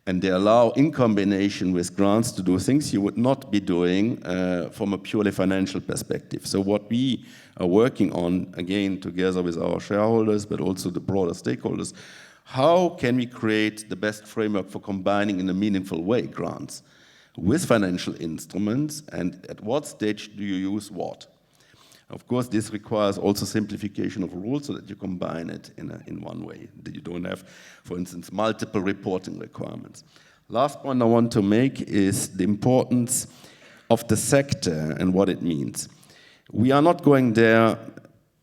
[SPEAKER 4] And they allow, in combination with grants, to do things you would not be doing from a purely financial perspective. So what we are working on, again, together with our shareholders, but also the broader stakeholders, how can we create the best framework for combining in a meaningful way grants with financial instruments, and at what stage do you use what? Of course, this requires also simplification of rules so that you combine it in one way, that you don't have, for instance, multiple reporting requirements. Last point I want to make is the importance of the sector and what it means. We are not going there,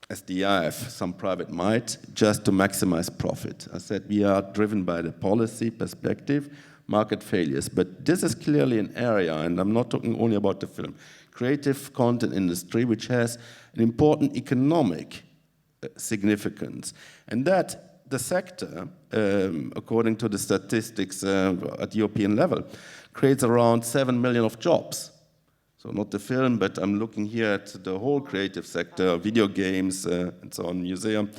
[SPEAKER 4] as the EFF, some private might, just to maximize profit. I said we are driven by the policy perspective, market failures, but this is clearly an area, and I'm not talking only about the film, creative content industry, which has an important economic significance. And that the sector, according to the statistics at European level, creates around 7 million of jobs. So not the film, but I'm looking here at the whole creative sector, video games and so on, museum,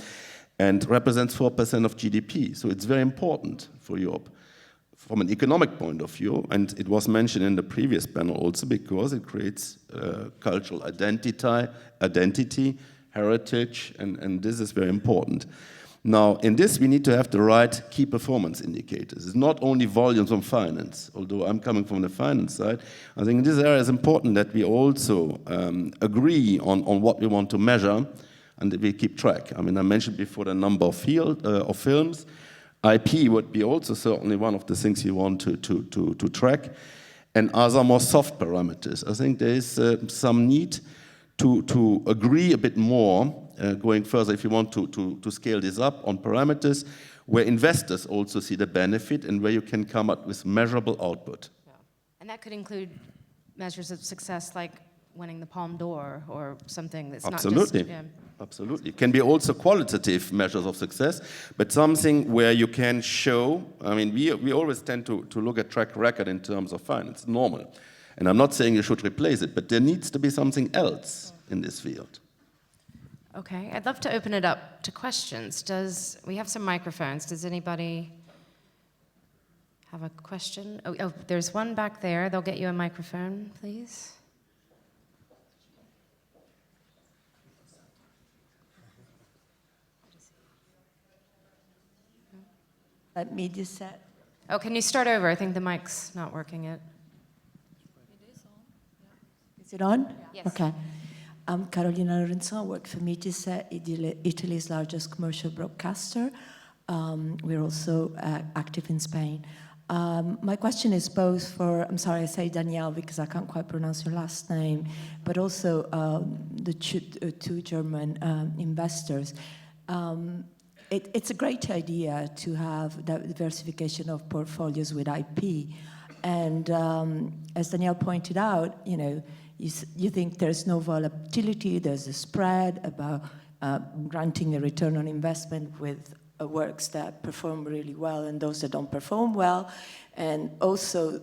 [SPEAKER 4] and represents 4% of GDP. So it's very important for Europe from an economic point of view, and it was mentioned in the previous panel also because it creates cultural identity, heritage, and this is very important. Now, in this, we need to have the right key performance indicators. It's not only volumes on finance, although I'm coming from the finance side. I think in this area it's important that we also agree on what we want to measure and that we keep track. I mean, I mentioned before the number of films. IP would be also certainly one of the things you want to track, and other more soft parameters. I think there is some need to agree a bit more going further if you want to scale this up on parameters where investors also see the benefit and where you can come up with measurable output.
[SPEAKER 14] Yeah. And that could include measures of success like winning the Palme d'Or or something that's
[SPEAKER 4] Absolutely.
[SPEAKER 14] not just...
[SPEAKER 4] Absolutely. It can be also qualitative measures of success, but something where you can show, I mean, we always tend to look at track record in terms of finance, normal. And I'm not saying you should replace it, but there needs to be something else in this field.
[SPEAKER 14] Okay, I'd love to open it up to questions. We have some microphones. Does anybody have a question? Oh, there's one back there. They'll get you a microphone, please.
[SPEAKER 19] Media set.
[SPEAKER 14] Oh, can you start over? I think the mic's not working yet.
[SPEAKER 19] Is it on?
[SPEAKER 14] Yes.
[SPEAKER 19] Okay. I'm Carolina Lorenzo. I work for Mediaset, Italy's largest commercial broadcaster. We're also active in Spain. My question is both for, I'm sorry, I say Danielle because I can't quite pronounce your last name, but also the two German investors. It's a great idea to have diversification of portfolios with IP. And as Danielle pointed out, you think there's no volatility, there's a spread about granting a return on investment with works that perform really well and those that don't perform well. And also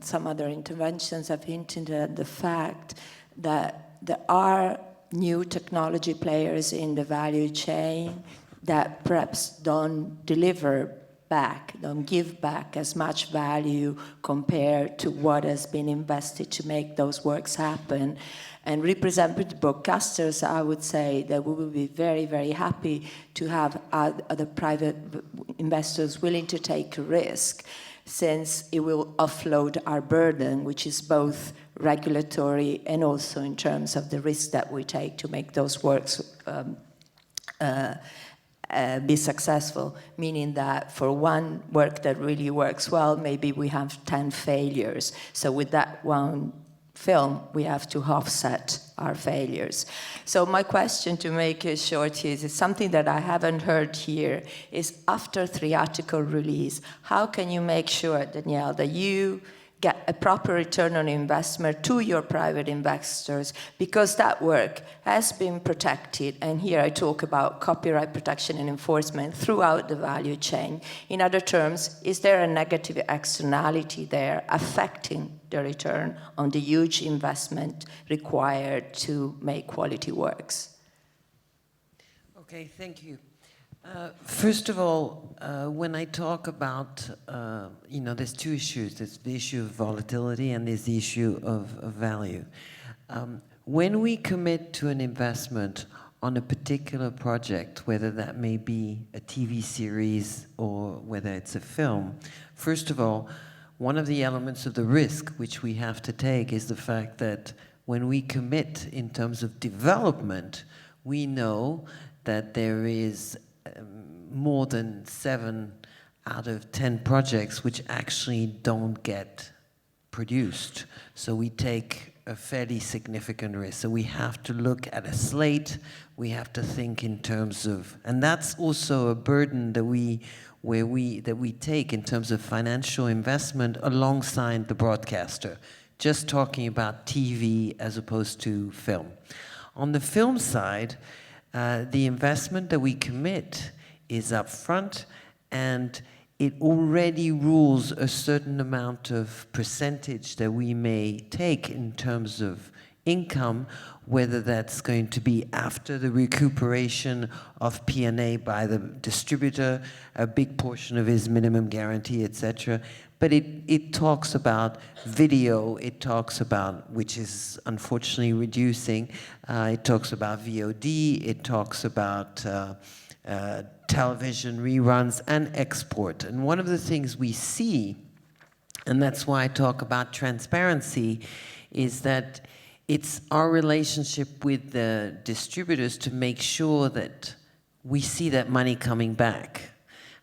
[SPEAKER 19] some other interventions have hinted at the fact that there are new technology players in the value chain that perhaps don't deliver back, don't give back as much value compared to what has been invested to make those works happen. And represented broadcasters, I would say that we will be very, very happy to have other private investors willing to take a risk, since it will offload our burden, which is both regulatory and also in terms of the risk that we take to make those works be successful, meaning that for one work that really works well, maybe we have 10 failures. So with that one film, we have to offset our failures. So my question, to make it short, is something that I haven't heard here, is after theatrical release, how can you make sure, Danielle, that you get a proper return on investment to your private investors, because that work has been protected, and here I talk about copyright protection and enforcement throughout the value chain. In other terms, is there a negative externality there affecting the return on the huge investment required to make quality works?
[SPEAKER 17] Okay, thank you. First of all, when I talk about, there's two issues. There's the issue of volatility and there's the issue of value. When we commit to an investment on a particular project, whether that may be a TV series or whether it's a film, first of all, one of the elements of the risk which we have to take is the fact that when we commit in terms of development, we know that there is more than 7 out of 10 projects which actually don't get produced. So we take a fairly significant risk. So we have to look at a slate, we have to think in terms of, and that's also a burden that we take in terms of financial investment alongside the broadcaster, just talking about TV as opposed to film. On the film side, the investment that we commit is up front, and it already rules a certain amount of percentage that we may take in terms of income, whether that's going to be after the recuperation of P&A by the distributor, a big portion of his minimum guarantee, etc. But it talks about video, it talks about, which is unfortunately reducing, it talks about VOD, it talks about television reruns and export. And one of the things we see, and that's why I talk about transparency, is that it's our relationship with the distributors to make sure that we see that money coming back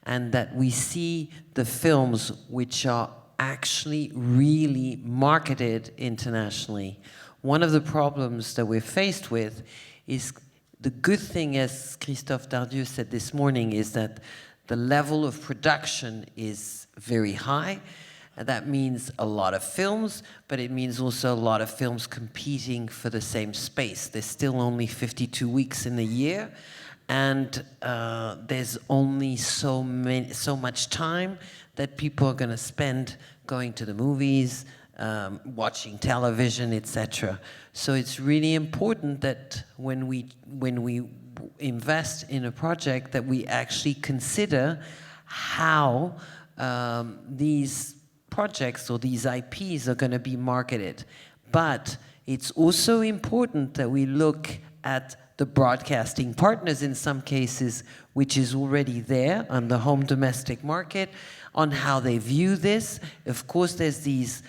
[SPEAKER 17] and that we see the films which are actually really marketed internationally. One of the problems that we're faced with is the good thing, as Christof Dardieu said this morning, is that the level of production is very high. And that means a lot of films, but it means also a lot of films competing for the same space. There's still only 52 weeks in the year, and there's only so much time that people are going to spend going to the movies, watching television, etc. So it's really important that when we invest in a project, that we actually consider how these projects or these IPs are going to be marketed. But it's also important that we look at the broadcasting partners in some cases, which is already there on the home domestic market, on how they view this. Of course, there's these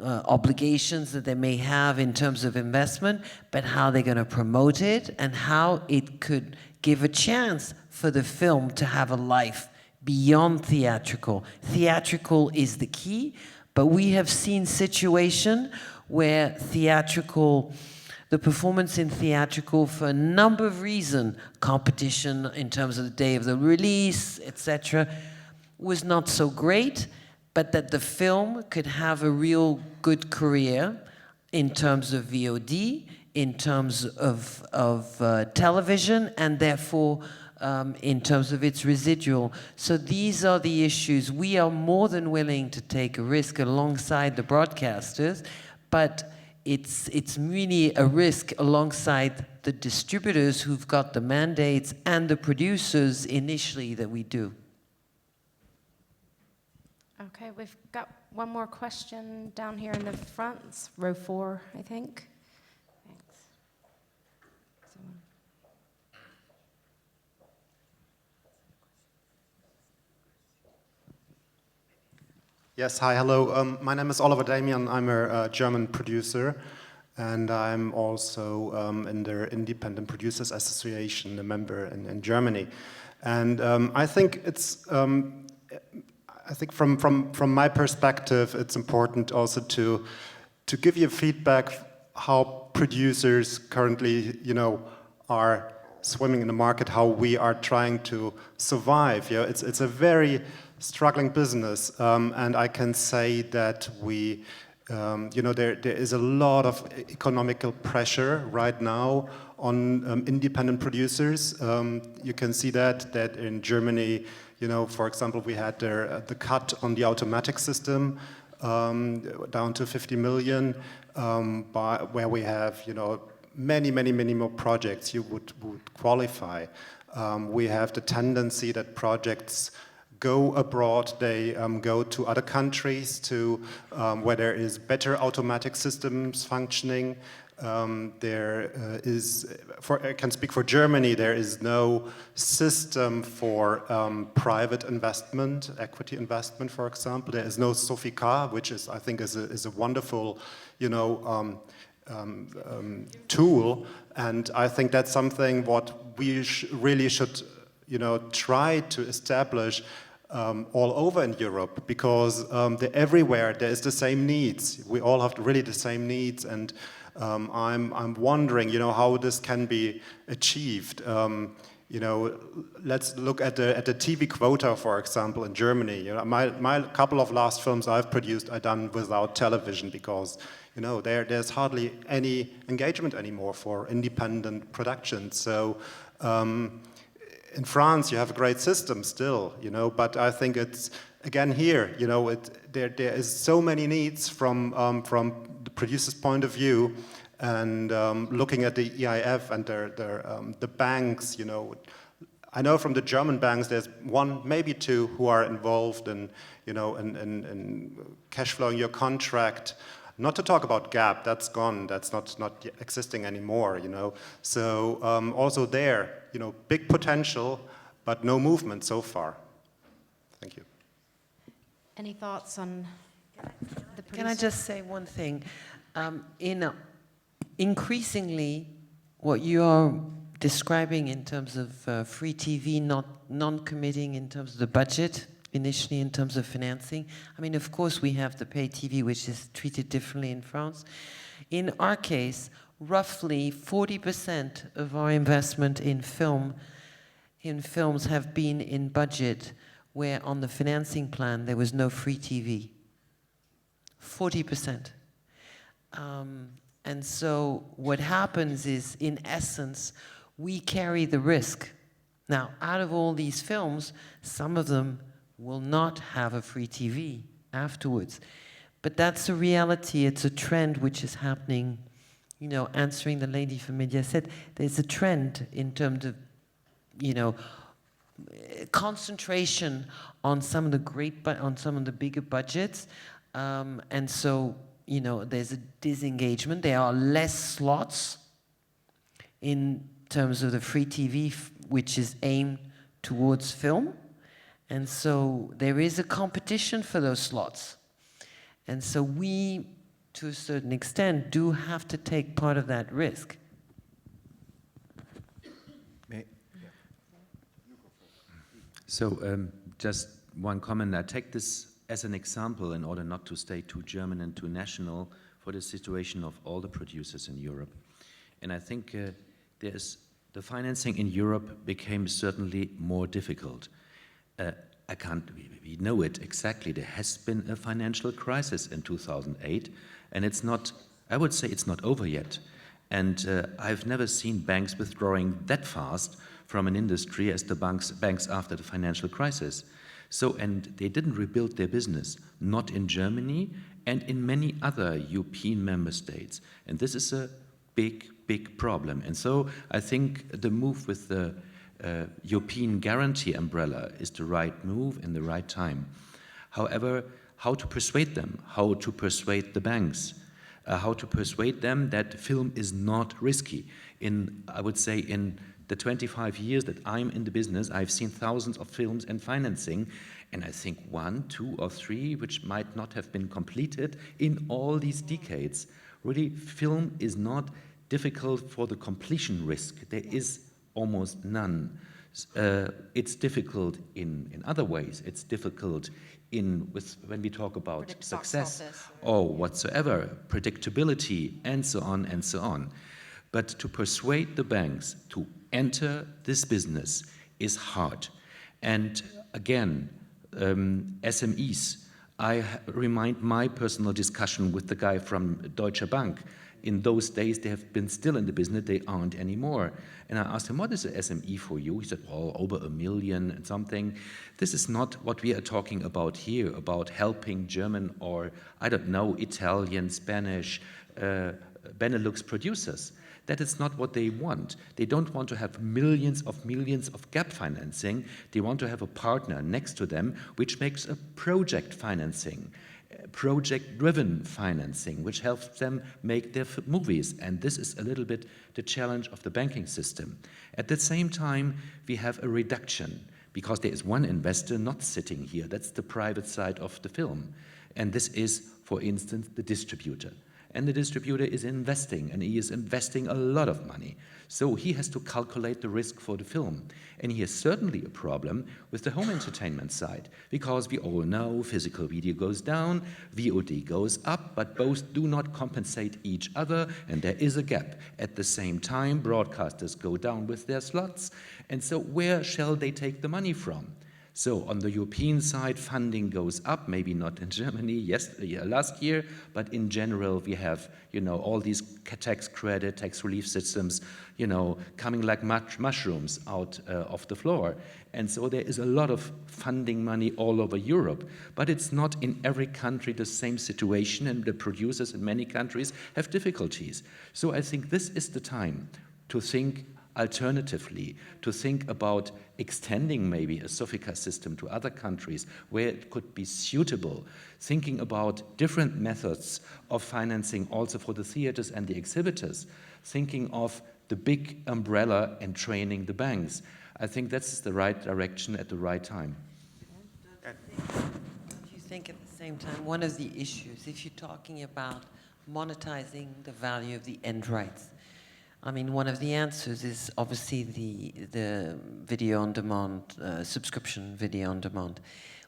[SPEAKER 17] obligations that they may have in terms of investment, but how they're going to promote it and how it could give a chance for the film to have a life beyond theatrical. Theatrical is the key, but we have seen situations where the performance in theatrical, for a number of reasons, competition in terms of the day of the release, etc., was not so great, but that the film could have a real good career in terms of VOD, in terms of television, and therefore in terms of its residual. So these are the issues. We are more than willing to take a risk alongside the broadcasters, but it's really a risk alongside the distributors who've got the mandates and the producers initially that we do.
[SPEAKER 14] Okay, we've got one more question down here in the front, it's row 4, I think.
[SPEAKER 20] Yes, hi, hello. My name is Oliver Damian. I'm a German producer, and I'm also in the Independent Producers Association, a member in Germany. And I think it's, I think from my perspective, it's important also to give you feedback how producers currently, are swimming in the market, how we are trying to survive. It's a very struggling business, and I can say that we, there is a lot of economical pressure right now on independent producers. You can see that in Germany, for example, we had the cut on the automatic system down to 50 million, where we have, many more projects you would qualify. We have the tendency that projects go abroad, they go to other countries where there is better automatic systems functioning. There is, I can speak for Germany, there is no system for private investment, equity investment, for example. There is no Sofika, which is, I think, is a wonderful, tool, and I think that's something what we really should, try to establish all over in Europe, because everywhere there is the same needs. We all have really the same needs, and I'm wondering, how this can be achieved. Let's look at the TV quota, for example, in Germany. My couple of last films I've produced are done without television because, there's hardly any engagement anymore for independent productions. So in France, you have a great system still, you know, but I think it's, again here, you know, there is so many needs from the producer's point of view, and looking at the EIF and the banks, you know, I know from the German banks there's one, maybe two, who are involved in, you know, in cash flowing your contract. Not to talk about gap, that's gone, that's not existing anymore, you know. So also there, you know, big potential, but no movement so far. Thank you.
[SPEAKER 14] Any thoughts on the producer?
[SPEAKER 17] Can I just say one thing? Increasingly, what you are describing in terms of free TV, non-committing in terms of the budget, initially in terms of financing. I mean, of course, we have the pay TV, which is treated differently in France. In our case, roughly 40% of our investment in films have been in budget where on the financing plan there was no free TV. 40%. And so what happens is, in essence, we carry the risk. Now, out of all these films, some of them will not have a free TV afterwards. But that's a reality, it's a trend which is happening. You know, answering the lady from Mediaset, there's a trend in terms of, you know, concentration on some of the bigger budgets. And so, you know, there's a disengagement. There are less slots in terms of the free TV, which is aimed towards film. And so there is a competition for those slots. And so we, to a certain extent, do have to take part of that risk.
[SPEAKER 16] So just one comment. I take this as an example in order not to stay too German and too national for the situation of all the producers in Europe. And I think the financing in Europe became certainly more difficult. We know it exactly. There has been a financial crisis in 2008, and it's not, I would say it's not over yet. And I've never seen banks withdrawing that fast from an industry as the banks after the financial crisis. So, and they didn't rebuild their business, not in Germany and in many other European member states. And this is a big, big problem. And so I think the move with the European guarantee umbrella is the right move in the right time. However, how to persuade them, how to persuade the banks, how to persuade them that film is not risky. I would say in the 25 years that I'm in the business, I've seen thousands of films and financing, and I think 1, 2, or 3 which might not have been completed in all these decades. Really, film is not difficult for the completion risk. There is almost none. It's difficult in other ways. It's difficult when we talk about success or whatsoever, predictability, and so on and so on. But to persuade the banks to enter this business is hard. And again, SMEs, I remind my personal discussion with the guy from Deutsche Bank. In those days, they have been still in the business, they aren't anymore. And I asked him, what is an SME for you? He said, well, over 1 million and something. This is not what we are talking about here, about helping German or, I don't know, Italian, Spanish, Benelux producers. That is not what they want. They don't want to have millions of gap financing. They want to have a partner next to them which makes a project financing, project-driven financing, which helps them make their movies. And this is a little bit the challenge of the banking system. At the same time, we have a reduction because there is one investor not sitting here. That's the private side of the film. And this is, for instance, the distributor. And the distributor is investing, and he is investing a lot of money. So he has to calculate the risk for the film. And he has certainly a problem with the home entertainment side, because we all know physical video goes down, VOD goes up, but both do not compensate each other, and there is a gap. At the same time, broadcasters go down with their slots, and so where shall they take the money from? So on the European side, funding goes up, maybe not in Germany last year, but in general we have, all these tax credit, tax relief systems, coming like mushrooms out of the floor. And so there is a lot of funding money all over Europe, but it's not in every country the same situation, and the producers in many countries have difficulties. So I think this is the time to think alternatively, to think about extending maybe a Sofica system to other countries where it could be suitable, thinking about different methods of financing also for the theaters and the exhibitors, thinking of the big umbrella and training the banks. I think that's the right direction at the right time.
[SPEAKER 17] Don't you think at the same time, one of the issues, if you're talking about monetizing the value of the end rights, I mean, one of the answers is obviously the video on demand, subscription video on demand.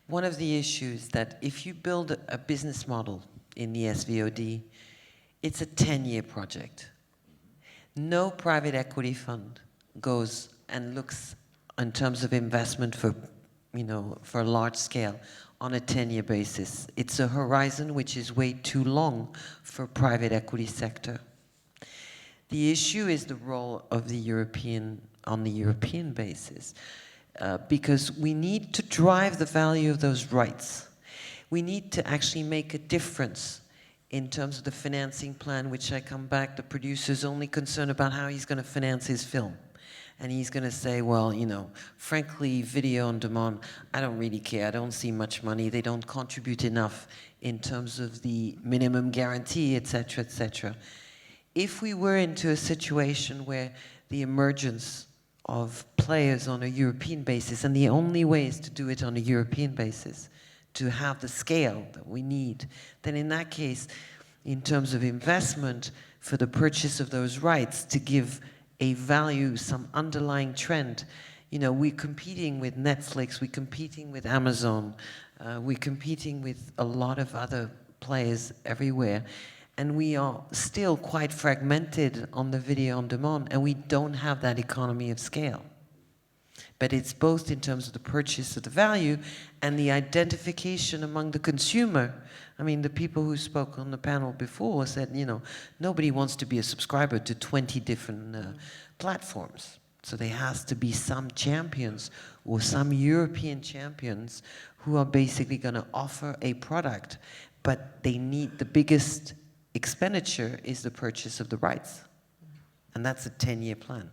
[SPEAKER 17] One of the issues that if you build a business model in the SVOD, it's a 10-year project. No private equity fund goes and looks in terms of investment for a large scale on a 10-year basis. It's a horizon which is way too long for private equity sector. The issue is the role of the European, on the European basis, because we need to drive the value of those rights. We need to actually make a difference in terms of the financing plan, which I come back, the producer's only concerned about how he's going to finance his film. And he's going to say, well, frankly, video on demand, I don't really care. I don't see much money. They don't contribute enough in terms of the minimum guarantee, et cetera, et cetera. If we were into a situation where the emergence of players on a European basis, and the only way is to do it on a European basis, to have the scale that we need, then in that case, in terms of investment for the purchase of those rights, to give a value, some underlying trend, we're competing with Netflix, we're competing with Amazon, we're competing with a lot of other players everywhere. And we are still quite fragmented on the video on demand, and we don't have that economy of scale. But it's both in terms of the purchase of the value and the identification among the consumer. I mean, the people who spoke on the panel before said, nobody wants to be a subscriber to 20 different platforms. So there has to be some champions or some European champions who are basically going to offer a product, but they need the biggest expenditure is the purchase of the rights. And that's a 10-year plan.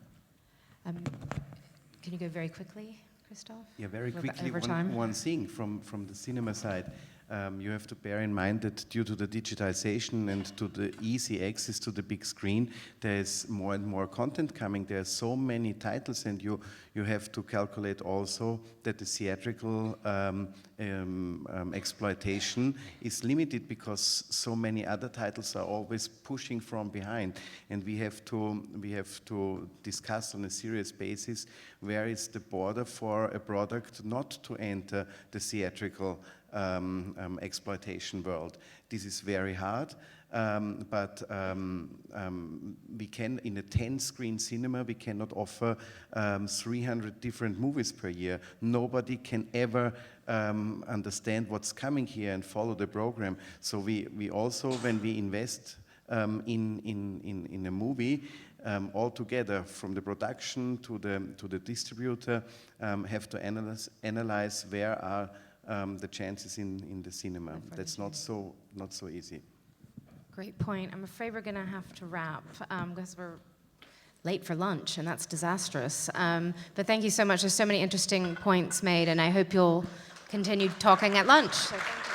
[SPEAKER 14] Can you go very quickly, Christof?
[SPEAKER 18] Yeah, very quickly, one thing from the cinema side. You have to bear in mind that due to the digitization and to the easy access to the big screen, there is more and more content coming. There are so many titles, and you have to calculate also that the theatrical exploitation is limited because so many other titles are always pushing from behind, and we have to discuss on a serious basis where is the border for a product not to enter the theatrical exploitation world. This is very hard, but we can, in a 10-screen cinema, we cannot offer 300 different movies per year. Nobody can ever understand what's coming here and follow the program. So we also, when we invest in a movie, all together, from the production to the distributor, have to analyze where are the chances in the cinema. That's not so easy.
[SPEAKER 14] Great point. I'm afraid we're going to have to wrap because we're late for lunch, and that's disastrous. But thank you so much. There's so many interesting points made, and I hope you'll continue talking at lunch. So thank you.